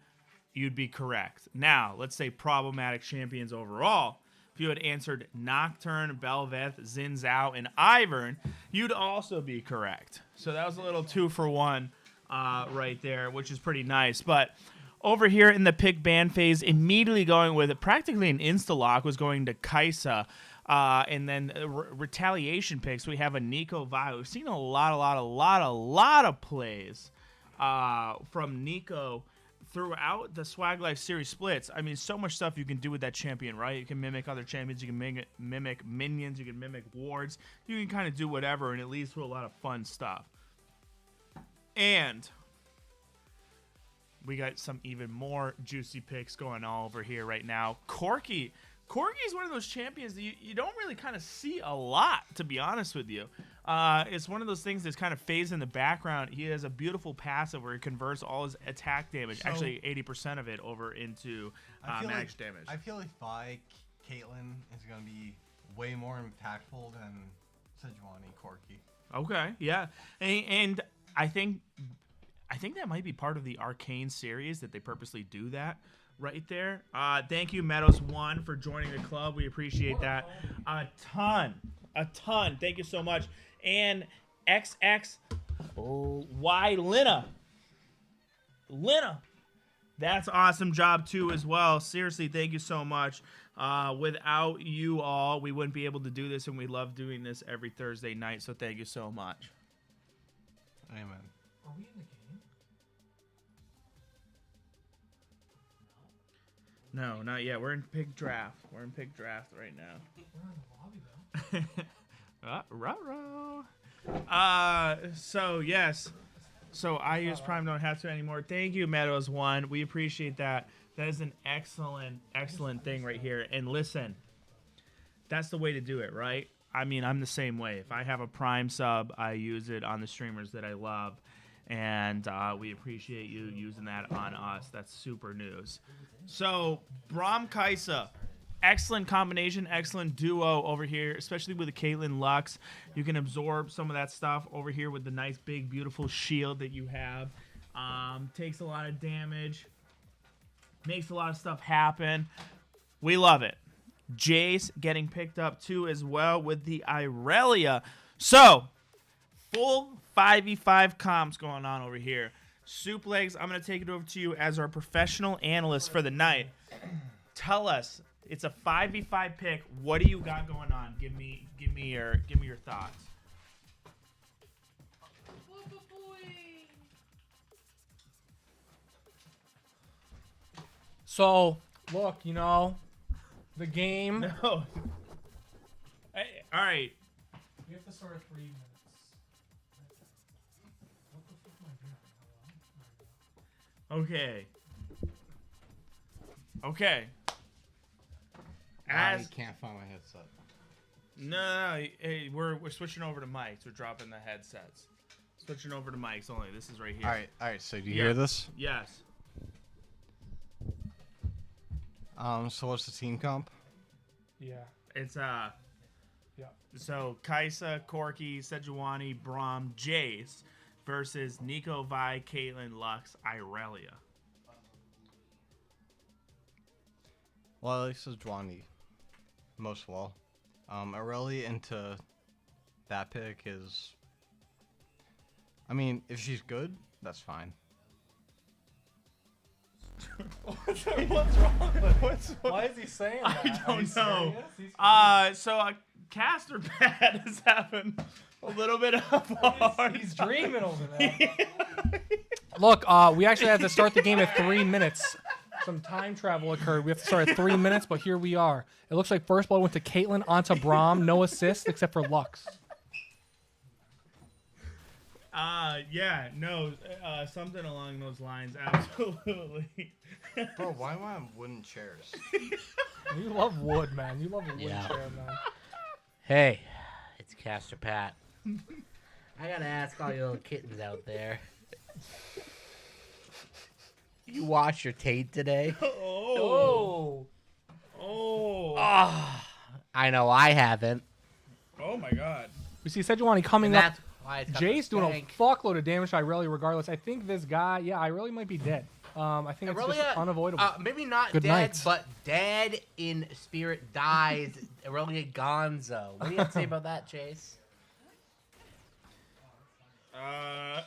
you'd be correct. Now, let's say problematic champions overall. If you had answered Nocturne, Belveth, Xin Zhao, and Ivern, you'd also be correct. So that was a little 2-for-1 right there, which is pretty nice. But over here in the pick ban phase, immediately going with it, practically an insta-lock was going to Kaisa. And then retaliation picks, we have a Nico Vi. We've seen a lot of plays from Nico throughout the Swag Life series splits. I mean, so much stuff you can do with that champion, right? You can mimic other champions, you can mimic minions, you can mimic wards, you can kind of do whatever, and it leads to a lot of fun stuff. And we got some even more juicy picks going on over here right now. Corki is one of those champions that you don't really kind of see a lot, to be honest with you. It's one of those things that's kind of phased in the background. He has a beautiful passive where he converts all his attack damage, so, actually 80% of it, over into magic damage. I feel like Vi Caitlyn is going to be way more impactful than Sejuani Corki. Okay, yeah. And I think that might be part of the Arcane series that they purposely do that. Right there. Thank you, Meadows1, for joining the club. We appreciate that a ton. Thank you so much. And XXY Lina. That's awesome job too as well. Seriously, thank you so much. Without you all, we wouldn't be able to do this, and we love doing this every Thursday night. So thank you so much. Amen. Are we in the game? No, not yet. We're in pick draft. We're in pick draft right now. We're in the lobby though. So yes. So I use Prime, don't have to anymore. Thank you, Meadows1. We appreciate that. That is an excellent thing right here. And listen, that's the way to do it, right? I mean, I'm the same way. If I have a Prime sub, I use it on the streamers that I love. And we appreciate you using that on us. That's super news. So, Braum Kaisa, excellent combination, excellent duo over here, especially with the Caitlyn Lux. You can absorb some of that stuff over here with the nice, big, beautiful shield that you have. Takes a lot of damage, makes a lot of stuff happen. We love it. Jace getting picked up too as well with the Irelia. So, full 5v5 comps going on over here. Souplegs, I'm going to take it over to you as our professional analyst for the night. Tell us, it's a 5v5 pick. What do you got going on? Give me your thoughts. So, look, the game. No. Hey, all right. We have to start at 3 minutes. What the fuck am I doing? Okay. I can't find my headset. No, hey, we're switching over to mics. We're dropping the headsets. Switching over to mics only. This is right here. All right. So do you hear this? Yes. So what's the team comp? Yeah. It's Yeah. So Kaisa, Corki, Sejuani, Braum, Jace versus Nico, Vi, Caitlyn, Lux, Irelia. Well, at least Sejuani, most of all. Irelia into that pick is. I mean, if she's good, that's fine. What's wrong with him? Why is he saying that? I don't know. Serious? Caster Pat is having a little bit of a hard He's time. dreaming over there. Look, we actually had to start the game at 3 minutes. Some time travel occurred. We have to start at 3 minutes, but here we are. It looks like first ball went to Caitlyn onto Braum. No assists except for Lux. Something along those lines, absolutely. Bro, why am I on wooden chairs? You love wood, man. You love a wood Yeah. chair, man. Hey, it's Caster Pat. I gotta ask all you little kittens out there. You watched your tape today? Oh. I know I haven't. Oh my God. We see Sejuani coming And up. that's why it's got Jace the doing a stank. fuckload of damage to Irelia regardless. I think this guy, Irelia might be dead. I think it's just unavoidable. Maybe not Good dead, night. but dead in spirit dies. Irelia Gonzo. What do you have to say about that, Chase? Yeah.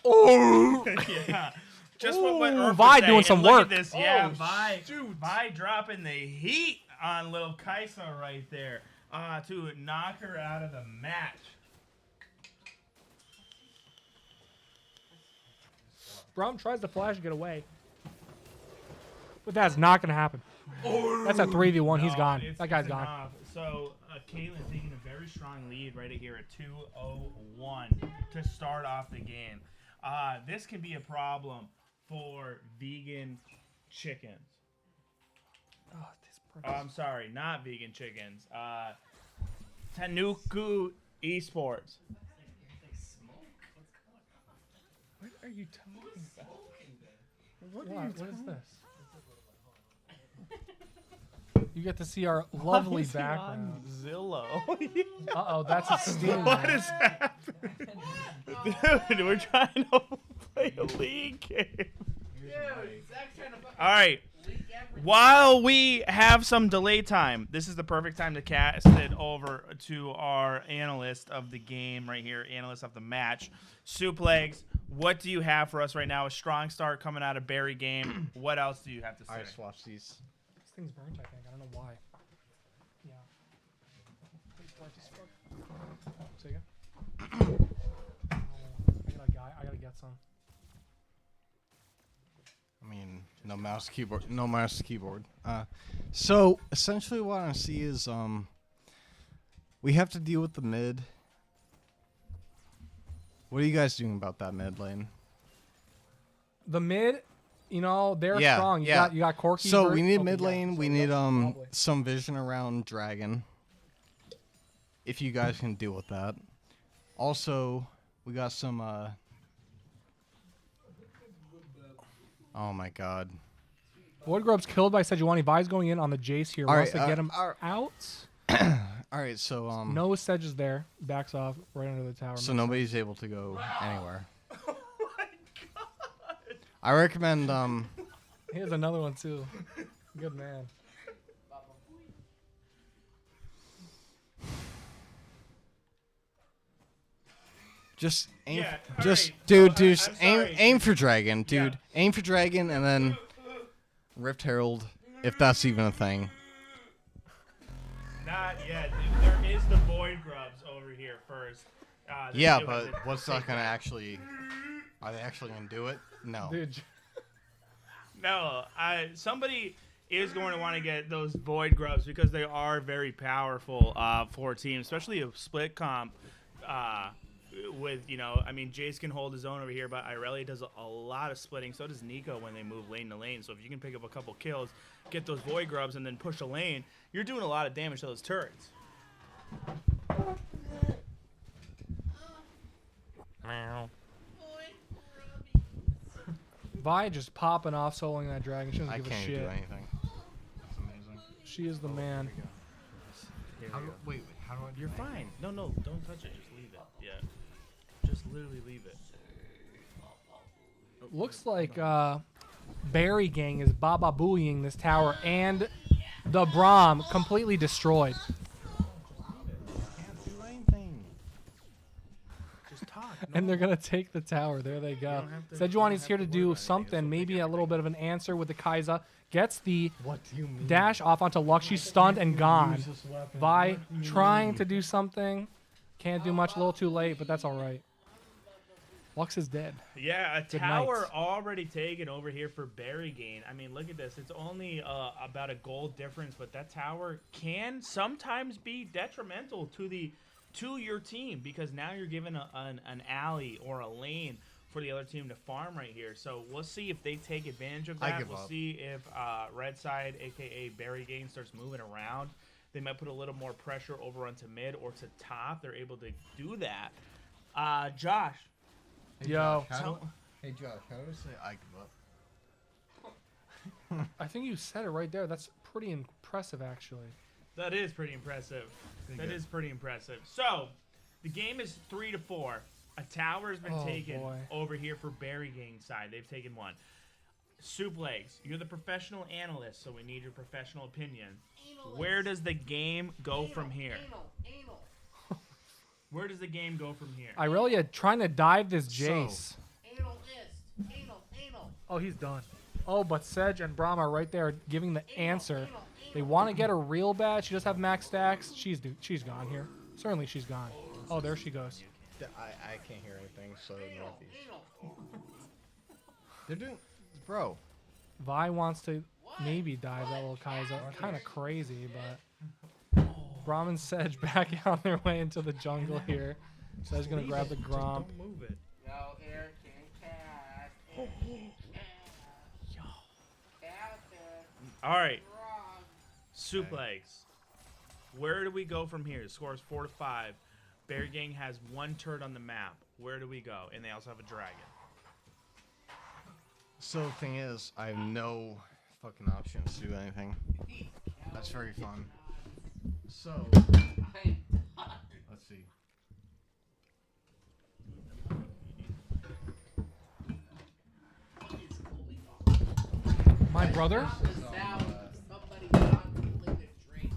Just what Ooh, Earth Vi was doing saying. some And look work. At this. Yeah, Vi dropping the heat on little Kaisa right there to knock her out of the match. Braum tries to flash and get away. But that's not going to happen. That's a 3v1. He's gone. It's- That guy's it's gone. enough. So Caitlyn taking a very strong lead right here at 2-0-1 to start off the game. This can be a problem for vegan chickens. Oh, this I'm sorry, not vegan chickens. Tanuku Esports. What are you talking about? What is this? You get to see our lovely background. Zillow. Uh-oh, that's a Steam. What is happening? Dude, we're trying to play a league game. All right. While we have some delay time, this is the perfect time to cast it over to our analyst of the game right here, analyst of the match. Souplegs, what do you have for us right now? A strong start coming out of Barry game. What else do you have to say? I swatched these. This thing's burnt, I think. I don't know why. Yeah. Say again? I gotta get some. I mean, no mouse keyboard. No mouse keyboard. So essentially, what I see is we have to deal with the mid. What are you guys doing about that mid lane? The mid, they're Yeah, strong. You yeah. got Corki. So Vert- we need okay, mid yeah, lane. so We yeah, need probably. some vision around Dragon. If you guys can deal with that. Also, we got some. Oh my God. Voidgrub's killed by Sejuani. Vi's going in on the Jace here. All Wants right, to get him all out. All right, so No Sedge is there. Backs off right under the tower. so nobody's able to go anywhere. Oh my God. I recommend Here's another one too. Good man. just aim, Yeah, just alright, dude, so dude, I'm aim sorry. aim for Dragon, dude. Yeah. Aim for Dragon and then Rift Herald, if that's even a thing. Not yet. Dude. There is the Void Grubs over here first. This Yeah, dude but has a- what's not gonna actually? Are they actually gonna do it? No. Dude, No, somebody is going to want to get those Void Grubs because they are very powerful for a team, especially a split comp with, you know, I mean, Jace can hold his own over here, but Irelia does a lot of splitting. So does Nico when they move lane to lane. So if you can pick up a couple kills, get those Void Grubs, and then push a lane, you're doing a lot of damage to those turrets. Vi just popping off, soloing that dragon. She doesn't I give a can't shit. do anything. That's amazing. She is the man. Here How we do, go. wait, how do I do You're anything? fine. No, don't touch it. Just leave it. Yeah. Just literally leave it. Looks like Barry Gang is Baba Booying this tower, and the Braum completely destroyed. Can't do anything. Just talk. And they're going to take the tower. There they go. Sejuani's here to do something, maybe a little bit of an answer with the Kai'Sa. Gets the What do you mean? dash off onto Lux. She's stunned and gone. Vi trying to do something. Can't do much, a little too late, but that's all right. Lux is dead. Yeah, a Good tower night. already taken over here for Barry Gain. I mean, look at this. It's only about a gold difference, but that tower can sometimes be detrimental to your team because now you're given an alley or a lane for the other team to farm right here. So we'll see if they take advantage of that. We'll see if Red Side, a.k.a. Barry Gain, starts moving around. They might put a little more pressure over onto mid or to top. They're able to do that. Josh. Hey, Yo. Josh, hey Josh, how do I say I give up? I think you said it right there. That's pretty impressive, actually. That is pretty impressive. Pretty That good. is pretty impressive. So, the game is 3-4. A tower has been Oh, taken boy. over here for Barry Gang side. They've taken one. Soup Legs, you're the professional analyst, so we need your professional opinion. Where does the game go from here? Where does the game go from here? Irelia trying to dive this Jace. Anal anal. Oh, he's done. Oh, but Sedge and Braum are right there giving the answer. They want to get her real bad. She does have max stacks. She's gone here. Certainly she's gone. Oh, there she goes. I can't hear anything, so northeast. They're doing, bro. Vi wants to maybe dive that little Kai'Sa. Kind of crazy, but Braum and Sedge back on their way into the jungle here. Sedge's gonna grab the Gromp. Don't move it. Yo, Eric can cast. All right. Soup Legs. Where do we go from here? The score is 4-5. Bear Gang has one turret on the map. Where do we go? And they also have a dragon. So the thing is, I have no fucking options to do anything. That's very fun. So, let's see. My brother? Somebody got to live this drink.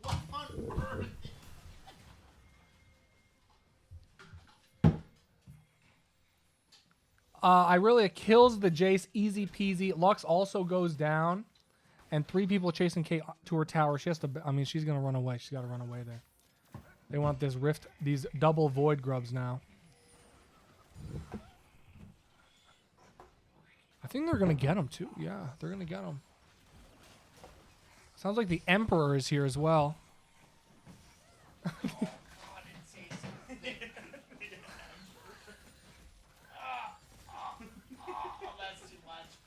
What on earth? Irelia kills the Jace, easy peasy. Lux also goes down, and 3 people chasing Kate to her tower. She has to. I mean, she's gonna run away. She's got to run away there. They want this rift, these double void grubs now. I think they're gonna get them too. Yeah, they're gonna get them. Sounds like the Emperor is here as well. That's too much.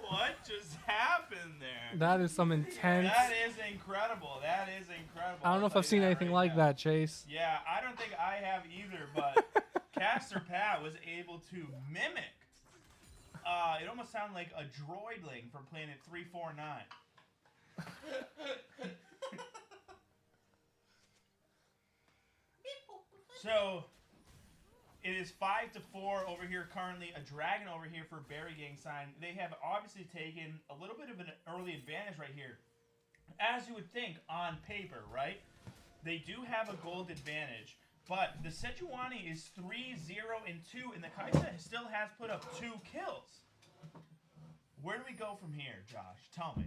What just happened there? That is some intense. That is incredible. That is incredible. I don't know if I've seen anything like that, Chase. Yeah, I don't think I have either, but Caster Pat was able to mimic. It almost sounded like a droidling from Planet 349. So, it is 5-4 over here currently. A dragon over here for Barry Gang sign. They have obviously taken a little bit of an early advantage right here. As you would think on paper, right? They do have a gold advantage. But the Sejuani is 3-0-2, and the Kai'Sa still has put up 2 kills. Where do we go from here, Josh? Tell me.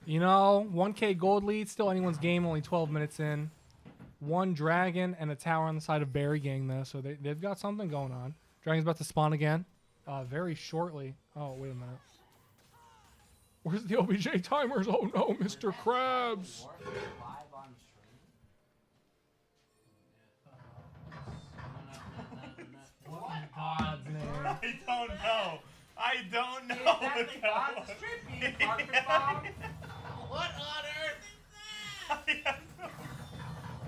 You know, 1K gold lead, still anyone's game, only 12 minutes in. One dragon and a tower on the side of Berry Gang, though, so they've got something going on. Dragon's about to spawn again very shortly. Oh, wait a minute. Where's the OBJ timers? Oh, no, Mr. Krabs. God's name. I don't know. What on earth?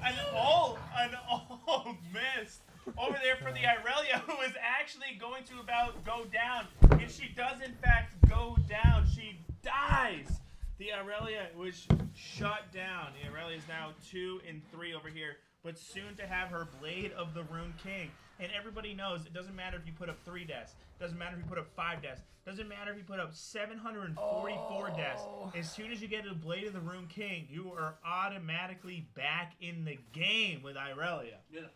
An old mist over there for the Irelia, who is actually going to about go down. If she does in fact go down, she dies. The Irelia was shut down. The Irelia is now 2 and 3 over here, but soon to have her Blade of the Rune King. And everybody knows it doesn't matter if you put up 3 deaths. Doesn't matter if you put up 5 deaths. Doesn't matter if you put up 744 deaths. As soon as you get a Blade of the Rune King, you are automatically back in the game with Irelia. Yeah.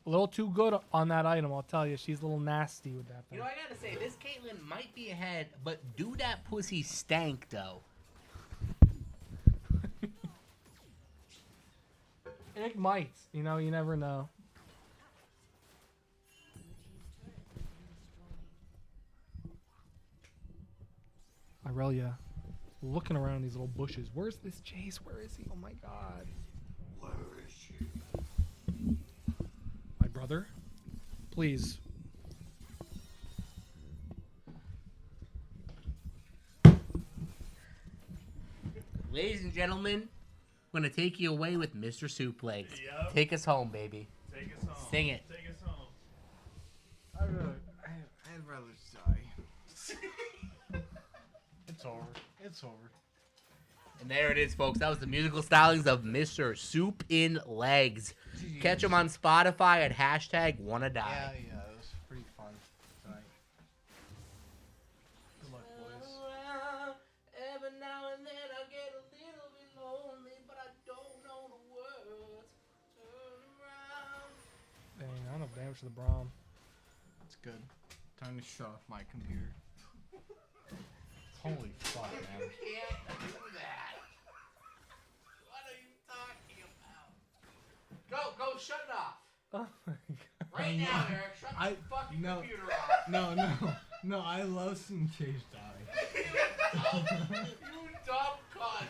A little too good on that item, I'll tell you. She's a little nasty with that thing. You know, I gotta say, this Caitlyn might be ahead, but do that pussy stank, though. It might. You know, you never know. Irelia looking around these little bushes. Where's this Jace? Where is he? Oh my god. Where is she? My brother? Please. Ladies and gentlemen, I'm gonna take you away with Mr. Suplex. Yep. Take us home, baby. Take us home. Sing it. Take us home. I'd rather die. It's over. It's over. And there it is, folks. That was the musical stylings of Mr. Soup in Legs. Catch him on Spotify at #WannaDie. Yeah, it was pretty fun tonight. Good luck, boys. Every now and then I get a little bit lonely, but I don't know the words. Turn around. Dang, not enough damage to the Braum. It's good. Time to shut off my computer. Holy fuck, man. Can't do that. What are you talking about? Go, shut it off. Oh my god. Right now, Eric. Shut the fucking computer off. No, I love seeing Chase die. You dumb cunt.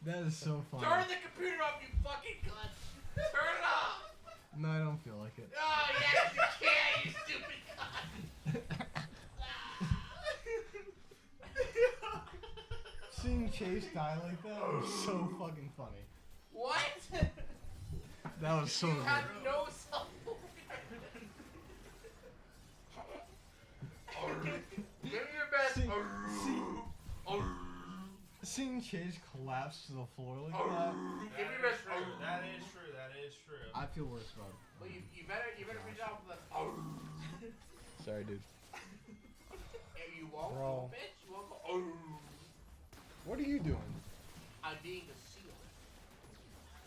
That is so funny. Turn the computer off, you fucking cunt. Turn it off. No, I don't feel like it. Oh, yes, you can, you stupid cunt. Seeing Chase die like that was so fucking funny. What? That was so You good. have no self-awareness. Give me your best. Seeing Chase collapse to the floor like that, Give me your best. That is true. That is true. I feel worse about it. Well, you better reach out for the. Sorry, dude. You won't Bro. go, bitch. You won't go. What are you doing? I'm being a seal.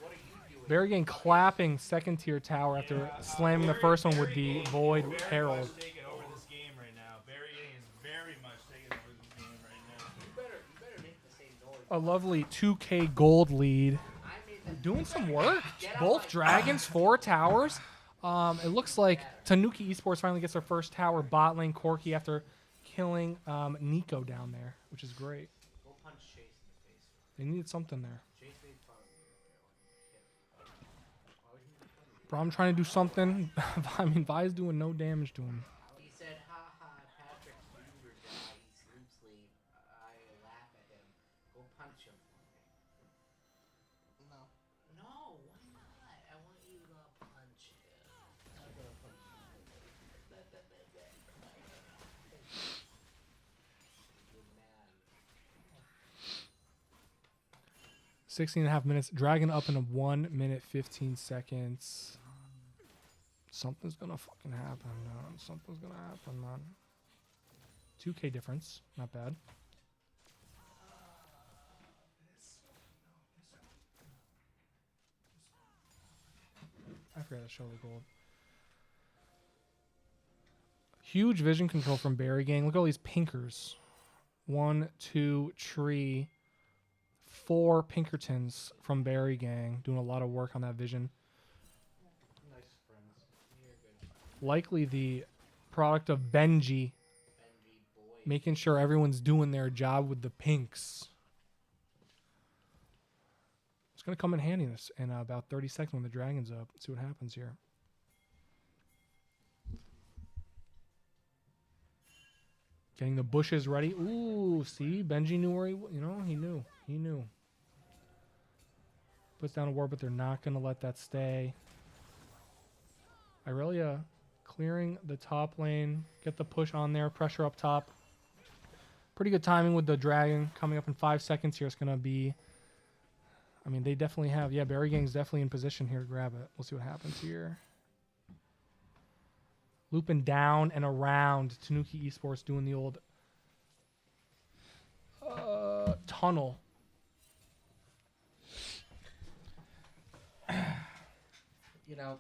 What are you doing? Berry Gang clapping second tier tower after slamming the first one with the Void Herald. Much taking over this game right now. Barry is very much taking over this game right now. You better make the same noise. A lovely 2K gold lead. I made the Doing some work. Both dragons, 4 towers. It looks like Tanuki Esports finally gets their first tower bot lane. Corki after killing Nico down there, which is great. Go punch Chase in the face. They needed something there. Chase made fun of me. Braum trying to do something. I mean, Vi's doing no damage to him. He said, "Ha ha, Patrick's Uber guy. He sleep. I laugh at him. Go punch him." No. No, why not? I want you to punch him. I'm gonna punch you. 16 and a half minutes. Dragon up in a 1 minute 15 seconds. Something's gonna fucking happen, man. Something's gonna happen, man. 2K difference. Not bad. I forgot to show the gold. Huge vision control from Berry Gang. Look at all these pinkers. 1, 2, tree. 4 Pinkertons from Berry Gang doing a lot of work on that vision. Likely the product of Benji making sure everyone's doing their job with the pinks. It's going to come in handy in about 30 seconds when the dragon's up. Let's see what happens here. Getting the bushes ready. Ooh, see? Benji knew where he knew. He knew. Puts down a ward, but they're not going to let that stay. Irelia clearing the top lane. Get the push on there. Pressure up top. Pretty good timing with the dragon coming up in 5 seconds here. It's going to be... I mean, they definitely have... Yeah, Berry Gang's definitely in position here to grab it. We'll see what happens here. Looping down and around. Tanuki Esports doing the old tunnel. You know,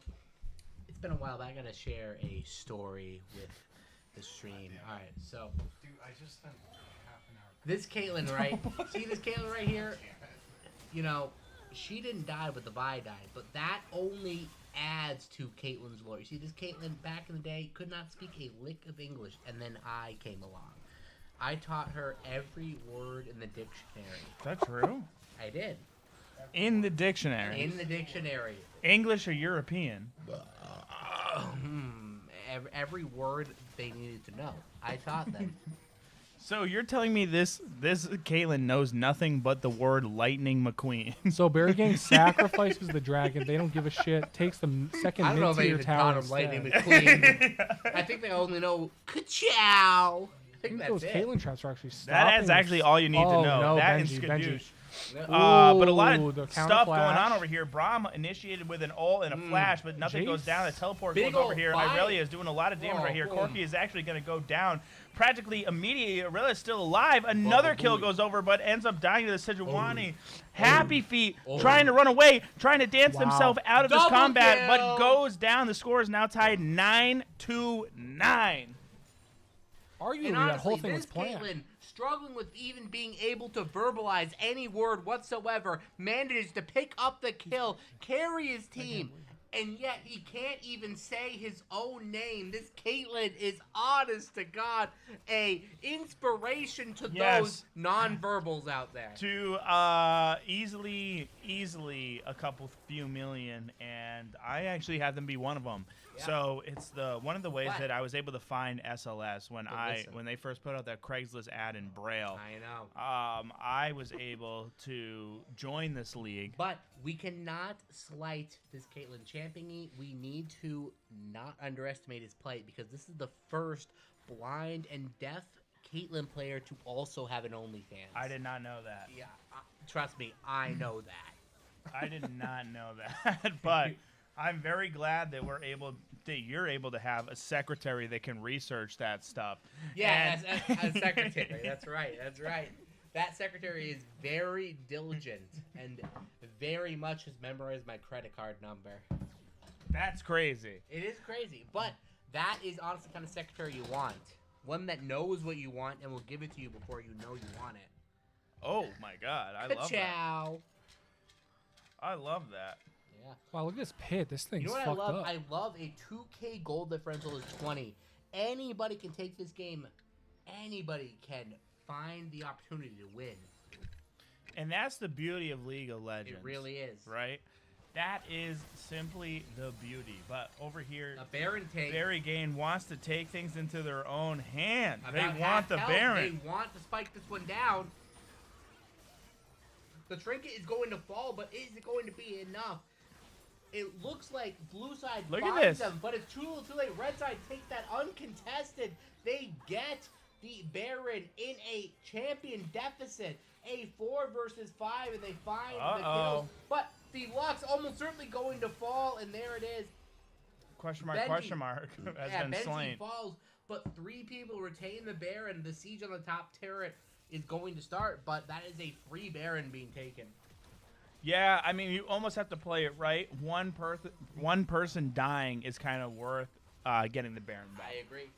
it's been a while, but I gotta share a story with the stream. All right, so Dude, I just spent half an hour. this Caitlyn, right? See this Caitlyn right here? You know, she didn't die, but the Vi died. But that only adds to Caitlyn's lore. You see, this Caitlyn back in the day could not speak a lick of English, and then I came along. I taught her every word in the dictionary. Is that true? I did. In the dictionary. In the dictionary. English or European? Every word they needed to know. I taught them. So you're telling me this Caitlyn knows nothing but the word Lightning McQueen? So Berry Gang sacrifices the dragon. They don't give a shit. Takes the second I don't know if they mid-tier even tower taught them Lightning instead. McQueen. I think they only know ka-chow. I I think think that's those it. Caitlyn traps are actually stopping. That is actually all you need to know. No, That Benji, and Benji. Skadoosh. But a lot Ooh, of the stuff counter going on flash. over here. Braum initiated with an ult and a flash, but nothing goes Jace. down. The teleport Big goes over ol' here. fight. Irelia is doing a lot of damage Oh, right here. boom. Corki is actually going to go down practically immediately. Irelia is still alive. Another kill goes over, but ends up dying to the Sejuani. Happy Feet trying to run away, trying to dance Wow. himself out of this Double combat, but kill. goes down. The score is now tied 9-9. Arguably, And that honestly, whole thing was this planned. Caitlyn, struggling with even being able to verbalize any word whatsoever, manages to pick up the kill, carry his team, and yet he can't even say his own name. This Caitlyn is, honest to God, a inspiration to Yes. those non-verbals out there. To easily a few million, and I actually had them be one of them. Yeah. So it's one of the ways But- that I was able to find SLS when listen. when they first put out that Craigslist ad in Braille. I know. I was able to join this league. But we cannot slight this Caitlyn championing. We need to not underestimate his play because this is the first blind and deaf Caitlyn player to also have an OnlyFans. I did not know that. Yeah, trust me, I know that. I did not know that, but I'm very glad that you're able to have a secretary that can research that stuff. Yeah, And- as secretary. That's right. That's right. That secretary is very diligent and very much has memorized my credit card number. That's crazy. It is crazy, but that is honestly the kind of secretary you want. One that knows what you want and will give it to you before you know you want it. Oh my God, I love that. Ka-chow. I love that. Yeah. Wow, look at this pit. This thing's You know what I fucked love? up. I love a 2K goal differential is 20. Anybody can take this game. Anybody can find the opportunity to win. And that's the beauty of League of Legends. It really is. Right? That is simply the beauty. But over here, A Baron take. Berry Game wants to take things into their own hands. They About want half the health. Baron. They want to spike this one down. The trinket is going to fall, but is it going to be enough? It looks like blue side Look at finds this. them, but it's too little too late. Red side takes that uncontested. They get the Baron in a champion deficit. A 4 versus 5, and they find the kills. But the Lux almost certainly going to fall, and there it is. Question mark, Benji- question mark has been Benji slain. falls, but 3 people retain the Baron. The siege on the top turret is going to start, but that is a free Baron being taken. Yeah, I mean, you almost have to play it right. One person dying is kind of worth getting the Baron back. I agree.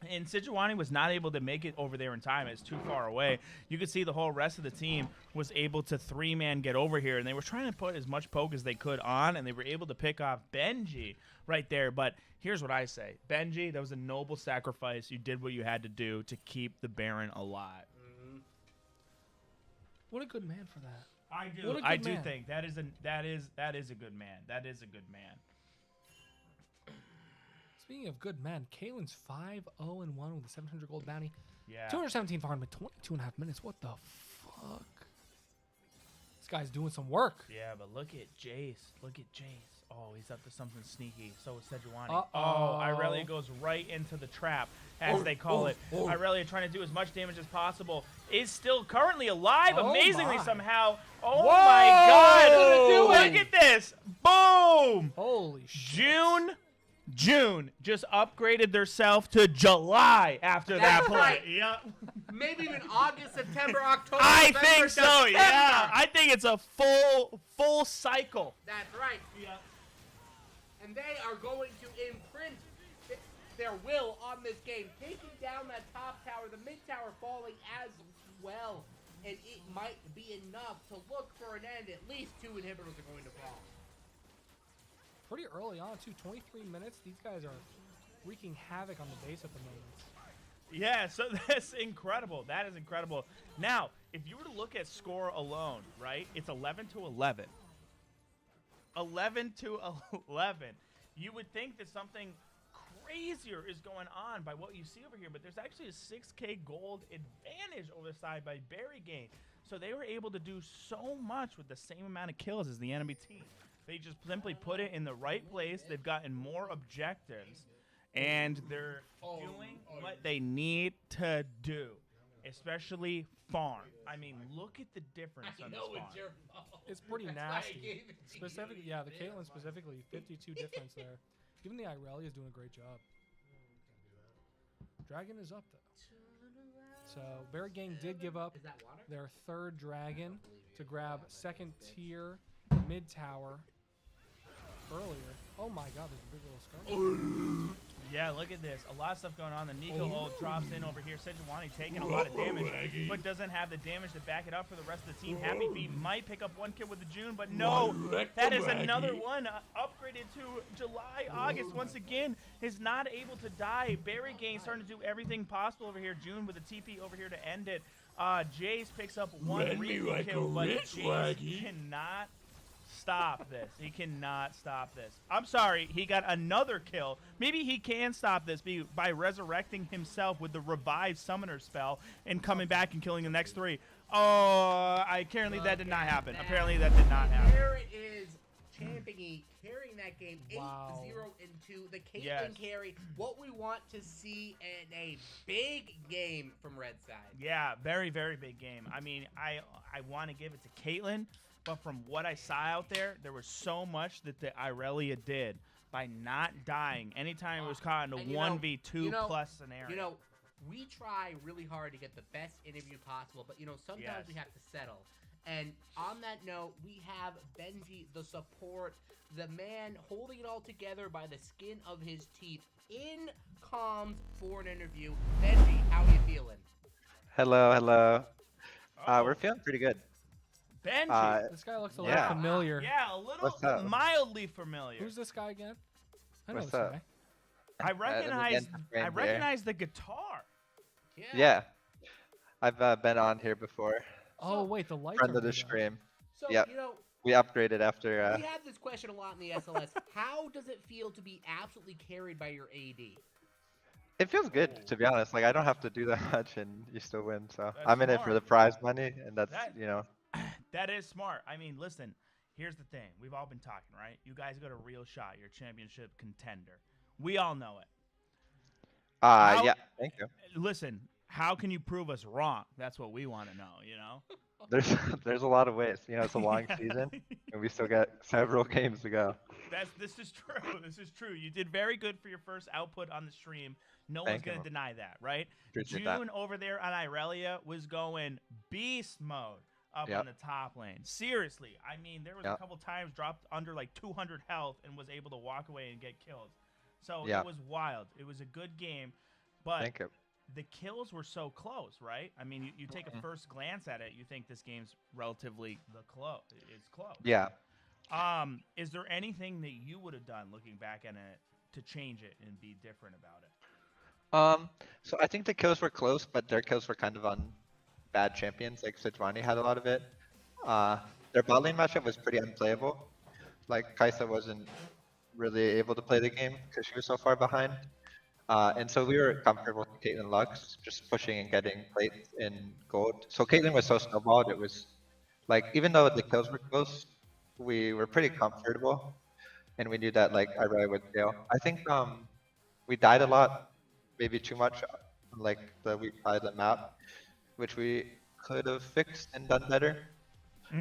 And Sejuani was not able to make it over there in time. It's too far away. You could see the whole rest of the team was able to 3-man get over here, and they were trying to put as much poke as they could on, and they were able to pick off Benji right there. But here's what I say. Benji, that was a noble sacrifice. You did what you had to do to keep the Baron alive. What a good man for that. I do. What a good I do man. think that is a good man. That is a good man. Speaking of good men, Kalen's 5-0-1 with a 700 gold bounty. Yeah. 217 farm in 22.5 minutes. What the fuck? This guy's doing some work. Yeah, but look at Jace. Look at Jace. Oh, he's up to something sneaky. So is Sejuani. Uh-oh. Oh, Irelia goes right into the trap, as they call it. Irelia trying to do as much damage as possible. Is still currently alive, Oh amazingly my. somehow. Oh Whoa! my God. What Look at this. Boom. Holy shit. June just upgraded theirself to July after that That's play. right. Yep. Maybe even August, September, October. I November, think so. December. Yeah. I think it's a full cycle. That's right. Yeah. And they are going to imprint their will on this game, taking down that top tower, the mid tower falling as well. And it might be enough to look for an end. At least 2 inhibitors are going to fall. Pretty early on, too. 23 minutes. These guys are wreaking havoc on the base at the moment. Yeah, so that's incredible. That is incredible. Now, if you were to look at score alone, right, it's 11-11. 11-11. You would think that something crazier is going on by what you see over here, but there's actually a 6K gold advantage over the side by Berry Game. So they were able to do so much with the same amount of kills as the enemy team. They just simply put it in the right place. They've gotten more objectives, and they're doing what they need to do, especially farm. I mean, look at the difference on this farm. It's pretty nasty. Specifically, yeah, the Caitlyn specifically, 52 difference there. Even the Irelia is doing a great job. Dragon is up, though. So, Barrett Gang did give up their 3rd dragon to grab 2nd tier mid tower earlier. Oh my god, there's a big little scar. Yeah, look at this. A lot of stuff going on. The Nico ult drops in over here. Sejuani taking a lot of damage, but doesn't have the damage to back it up for the rest of the team. Happy Feet might pick up 1 kill with the June, but no. That is another one upgraded to July. August, once again, is not able to die. Barry Gain starting to do everything possible over here. June with a TP over here to end it. Jace picks up 1 recent kill, but Jace cannot stop this. He cannot stop this. I'm sorry, he got another kill. Maybe he can stop this by resurrecting himself with the revive summoner spell and coming back and killing the next 3. Oh, apparently that did not happen. Apparently that did not happen. There it is. Champigny carrying that game 8-0 into the Caitlyn carry. What we want to see in a big game from Red Side. Yeah, very, very big game. I mean, I want to give it to Caitlyn, but from what I saw out there, there was so much that the Irelia did by not dying anytime it was caught in a 1v2 plus scenario. You know, we try really hard to get the best interview possible, but, sometimes we have to settle. And on that note, we have Benji, the support, the man holding it all together by the skin of his teeth, in comms for an interview. Benji, how are you feeling? Hello. We're feeling pretty good. Benji. This guy looks a little familiar. Yeah, a little mildly familiar. Who's this guy again? I know What's this up? guy. I recognize the guitar. Yeah. I've been on here before. Oh, wait, the lights Friend are of the good. stream. So, Yep. We upgraded after. We had this question a lot in the SLS. How does it feel to be absolutely carried by your AD? It feels good, to be honest. Like, I don't have to do that much, and you still win. So That's I'm in it for smart. the prize money, and that's, That is smart. I mean, listen, here's the thing. We've all been talking, right? You guys got a real shot. You're a championship contender. We all know it. Yeah, thank you. Listen, how can you prove us wrong? That's what we want to know, There's a lot of ways. It's a long season, and we still got several games to go. This is true. This is true. You did very good for your first output on the stream. No one's Thank going to you. deny that, right? Appreciate June that. over there on Irelia was going beast mode up Yep. on the top lane. Seriously. I mean, there was a Yep. couple times dropped under like 200 health and was able to walk away and get kills. So Yeah. it was wild. It was a good game. but Thank you. the kills were so close, right? I mean, you take a first glance at it, you think this game's relatively it's close. Yeah. Is there anything that you would have done looking back at it to change it and be different about it? So I think the kills were close, but their kills were kind of on bad champions. Like Sejuani had a lot of it. Their bot lane matchup was pretty unplayable. Like Kai'Sa wasn't really able to play the game because she was so far behind. And so we were comfortable with Caitlyn Lux, just pushing and getting plates in gold. So Caitlyn was so snowballed, it was like, even though the kills were close, we were pretty comfortable. And we knew that like Irelia would fail. I think we died a lot, maybe too much, on, like the weak side of the map, which we could have fixed and done better.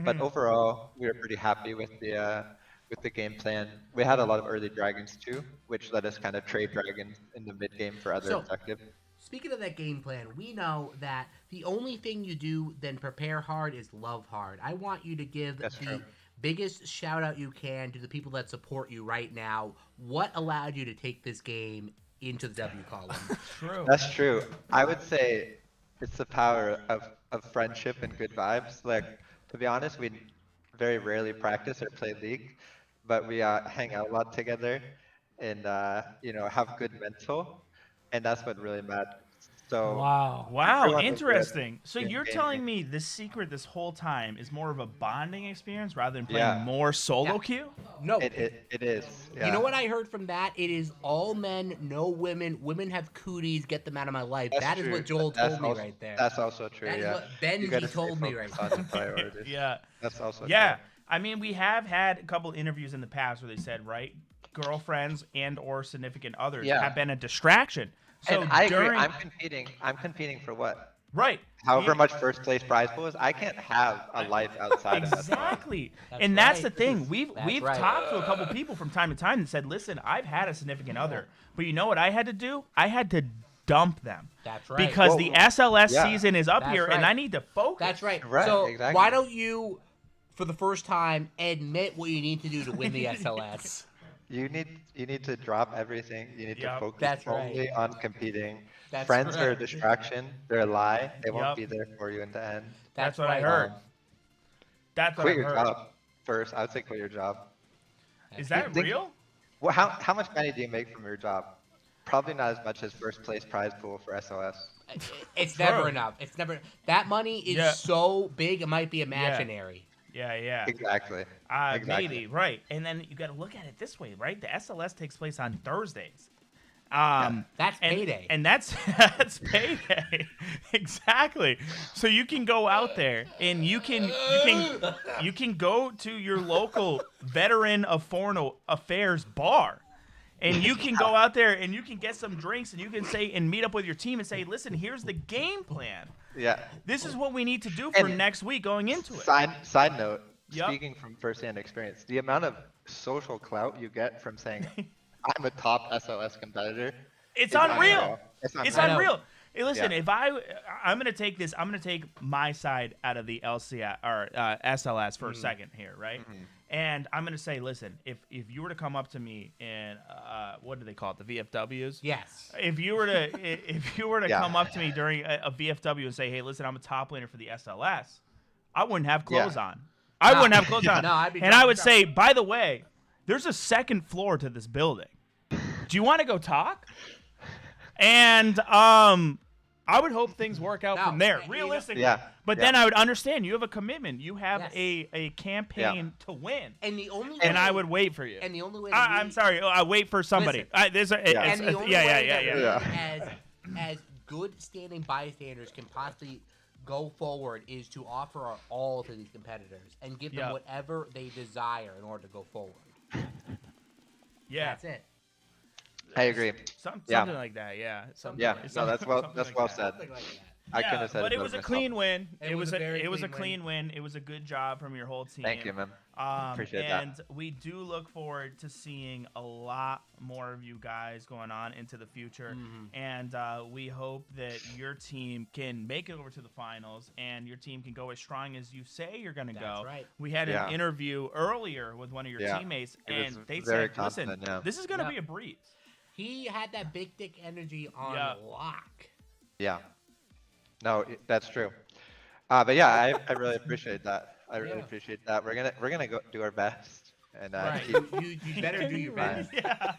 But overall, we were pretty happy with the game plan. We had a lot of early dragons too, which let us kind of trade dragons in the mid game for other objectives. Speaking of that game plan, we know that the only thing you do then prepare hard is love hard. I want you to give the biggest shout out you can to the people that support you right now. What allowed you to take this game into the W column? True. That's true. I would say it's the power of friendship and good vibes. Like, to be honest, we very rarely practice or play League, but we hang out a lot together and have good mental, and that's what really matters. So wow, interesting. So you're telling me the secret this whole time is more of a bonding experience rather than playing more solo queue? No, it is. Yeah. You know what I heard from that? It is all men, no women. Women have cooties. Get them out of my life. That is what Joel told me right there. That's also true. That is what Benji told me right there. Yeah. That's also true. True. I mean, we have had a couple interviews in the past where they said, right, girlfriends and or significant others have been a distraction. So and I agree. I'm competing for what? Right. However much first place prize pool is, I can't have a life outside of that. Exactly. And that's the thing. We've talked to a couple people from time to time and said, listen, I've had a significant other, but you know what I had to do? I had to dump them. That's right. Because the SLS season is up here and I need to focus. That's right. Right. So exactly. why don't you, for the first time, admit what you need to do to win the SLS? You need to drop everything. You need to focus That's only on competing. That's Friends right. are a distraction. They're a lie. They won't be there for you in the end. That's what I heard. That's what I Quit heard. your job first. I would say quit your job. Is that real? Well, how much money do you make from your job? Probably not as much as first place prize pool for SOS. It's never enough. It's never. That money is so big, it might be imaginary. Yeah. Exactly. Maybe, right. And then you got to look at it this way, right? The SLS takes place on Thursdays. That's payday. And that's payday. Exactly. So you can go out there and you can go to your local veteran of foreign affairs bar. And you can go out there and you can get some drinks and you can say and meet up with your team and say, listen, here's the game plan. Yeah. This is what we need to do for next week going into it. Side note, speaking from firsthand experience, the amount of social clout you get from saying, I'm a top SLS competitor. It's unreal. It's unreal. Hey, listen, if I'm gonna take my side out of the LCS or SLS for a second here, right? And I'm gonna say, listen, if you were to come up to me in what do they call it, the VFWs? Yes. If you were to come up to me during a VFW and say, hey, listen, I'm a top laner for the SLS, I wouldn't have clothes on. I wouldn't have clothes on. No, I'd be and I would say, by the way, there's a second floor to this building. Do you want to go talk? And I would hope things work out from there, realistically. But then I would understand you have a commitment. You have a campaign to win. And the only I would wait for you. And the only way I'm sorry. I wait for somebody. And the only way as good standing bystanders can possibly go forward is to offer our all to these competitors and give them whatever they desire in order to go forward. Yeah. That's it. I agree. Something like that, that's well said. I couldn't have said but it it was a myself. clean win. It was was a clean win. It was a good job from your whole team. Thank you, man. Appreciate that. And we do look forward to seeing a lot more of you guys going on into the future. And we hope that your team can make it over to the finals and your team can go as strong as you say you're going to go. Right. We had an interview earlier with one of your teammates, and they said, listen, this is going to be a breeze. He had that big dick energy on lock. Yeah. No, that's true. But yeah, I really appreciate that. I really appreciate that. We're gonna go do our best. And You better do your best. Yeah.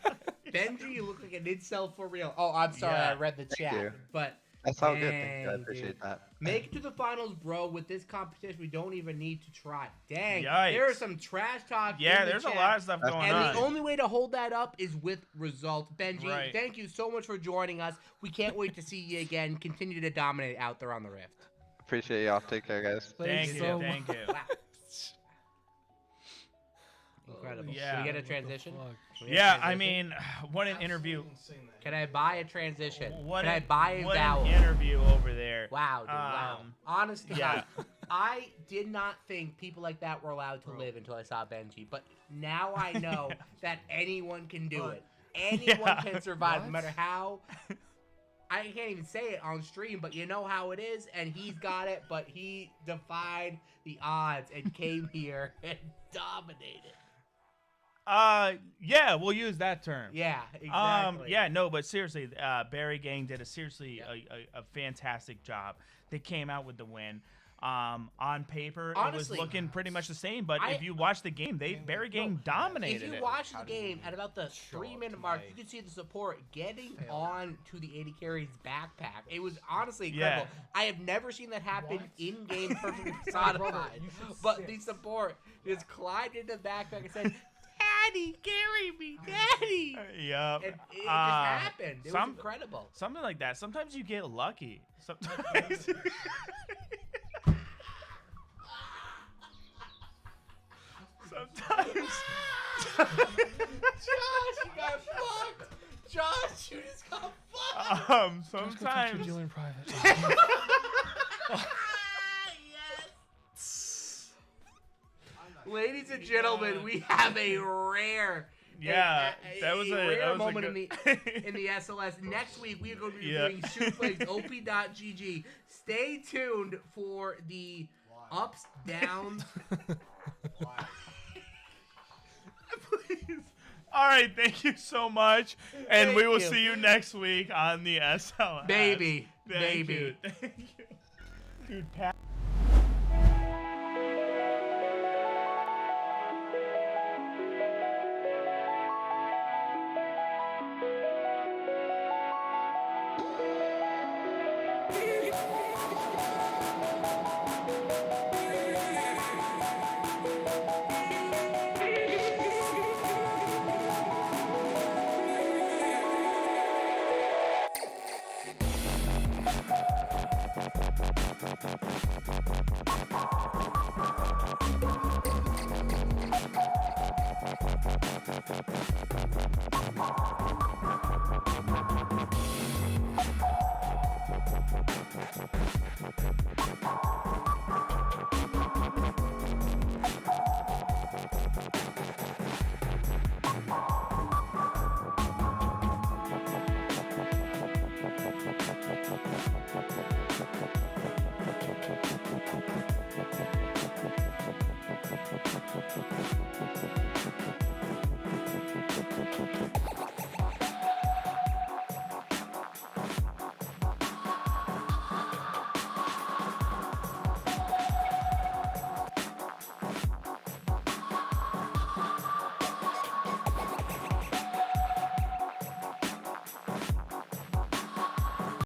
Benji, you look like an incel for real. Oh, I'm sorry, I read the chat. you. But that's all good. Thank you. I dang, appreciate dude. that. Make it to the finals, bro. With this competition, we don't even need to try. Dang, Yikes. there is some trash talk. Yeah, in the there's a chat. lot of stuff going And on. the only way to hold that up is with results. Benji, thank you so much for joining us. We can't wait to see you again. Continue to dominate out there on the Rift. Appreciate y'all. Take care, guys. Thank you. Thank you. Wow. Incredible. Yeah. Can we get a transition? Yeah, I mean, what an interview. Can I buy a transition? What Can I buy a what vowel? an interview over there. Wow, dude, wow. Honest to yeah. God, I did not think people like that were allowed to live until I saw Benji. But now I know that anyone can do it. Anyone can survive, no matter how. I can't even say it on stream, but you know how it is, and he's got it, but he defied the odds and came here and dominated. Yeah, we'll use that term. Yeah, exactly. Yeah, no, but seriously, Barry Gang did a fantastic job. They came out with the win. On paper, Honestly, it was looking pretty much the same, but if you watch the game, Barry Gang dominated it. If you watch the game at about the 3-minute mark, you can see the support getting on to the AD Carry's backpack. It was honestly incredible. I have never seen that happen in-game perfectly personified. But the support just climbed into the backpack and said, "Daddy, carry me, Daddy!" Yep. And it just happened. It was incredible. Something like that. Sometimes you get lucky. Sometimes. Sometimes. Josh, you got fucked. Josh, you just got fucked. Sometimes. Dealer in private. Yes. Ladies and gentlemen, we have a rare. Yeah, that was a rare that was moment a good... in the SLS. Next week we are going to be doing Suplex OP.GG. Stay tuned for the ups, downs. Please. All right, thank you so much, and we will you. see you next week on the SLS. Baby, Thank baby. you. Thank you. Dude, Pat.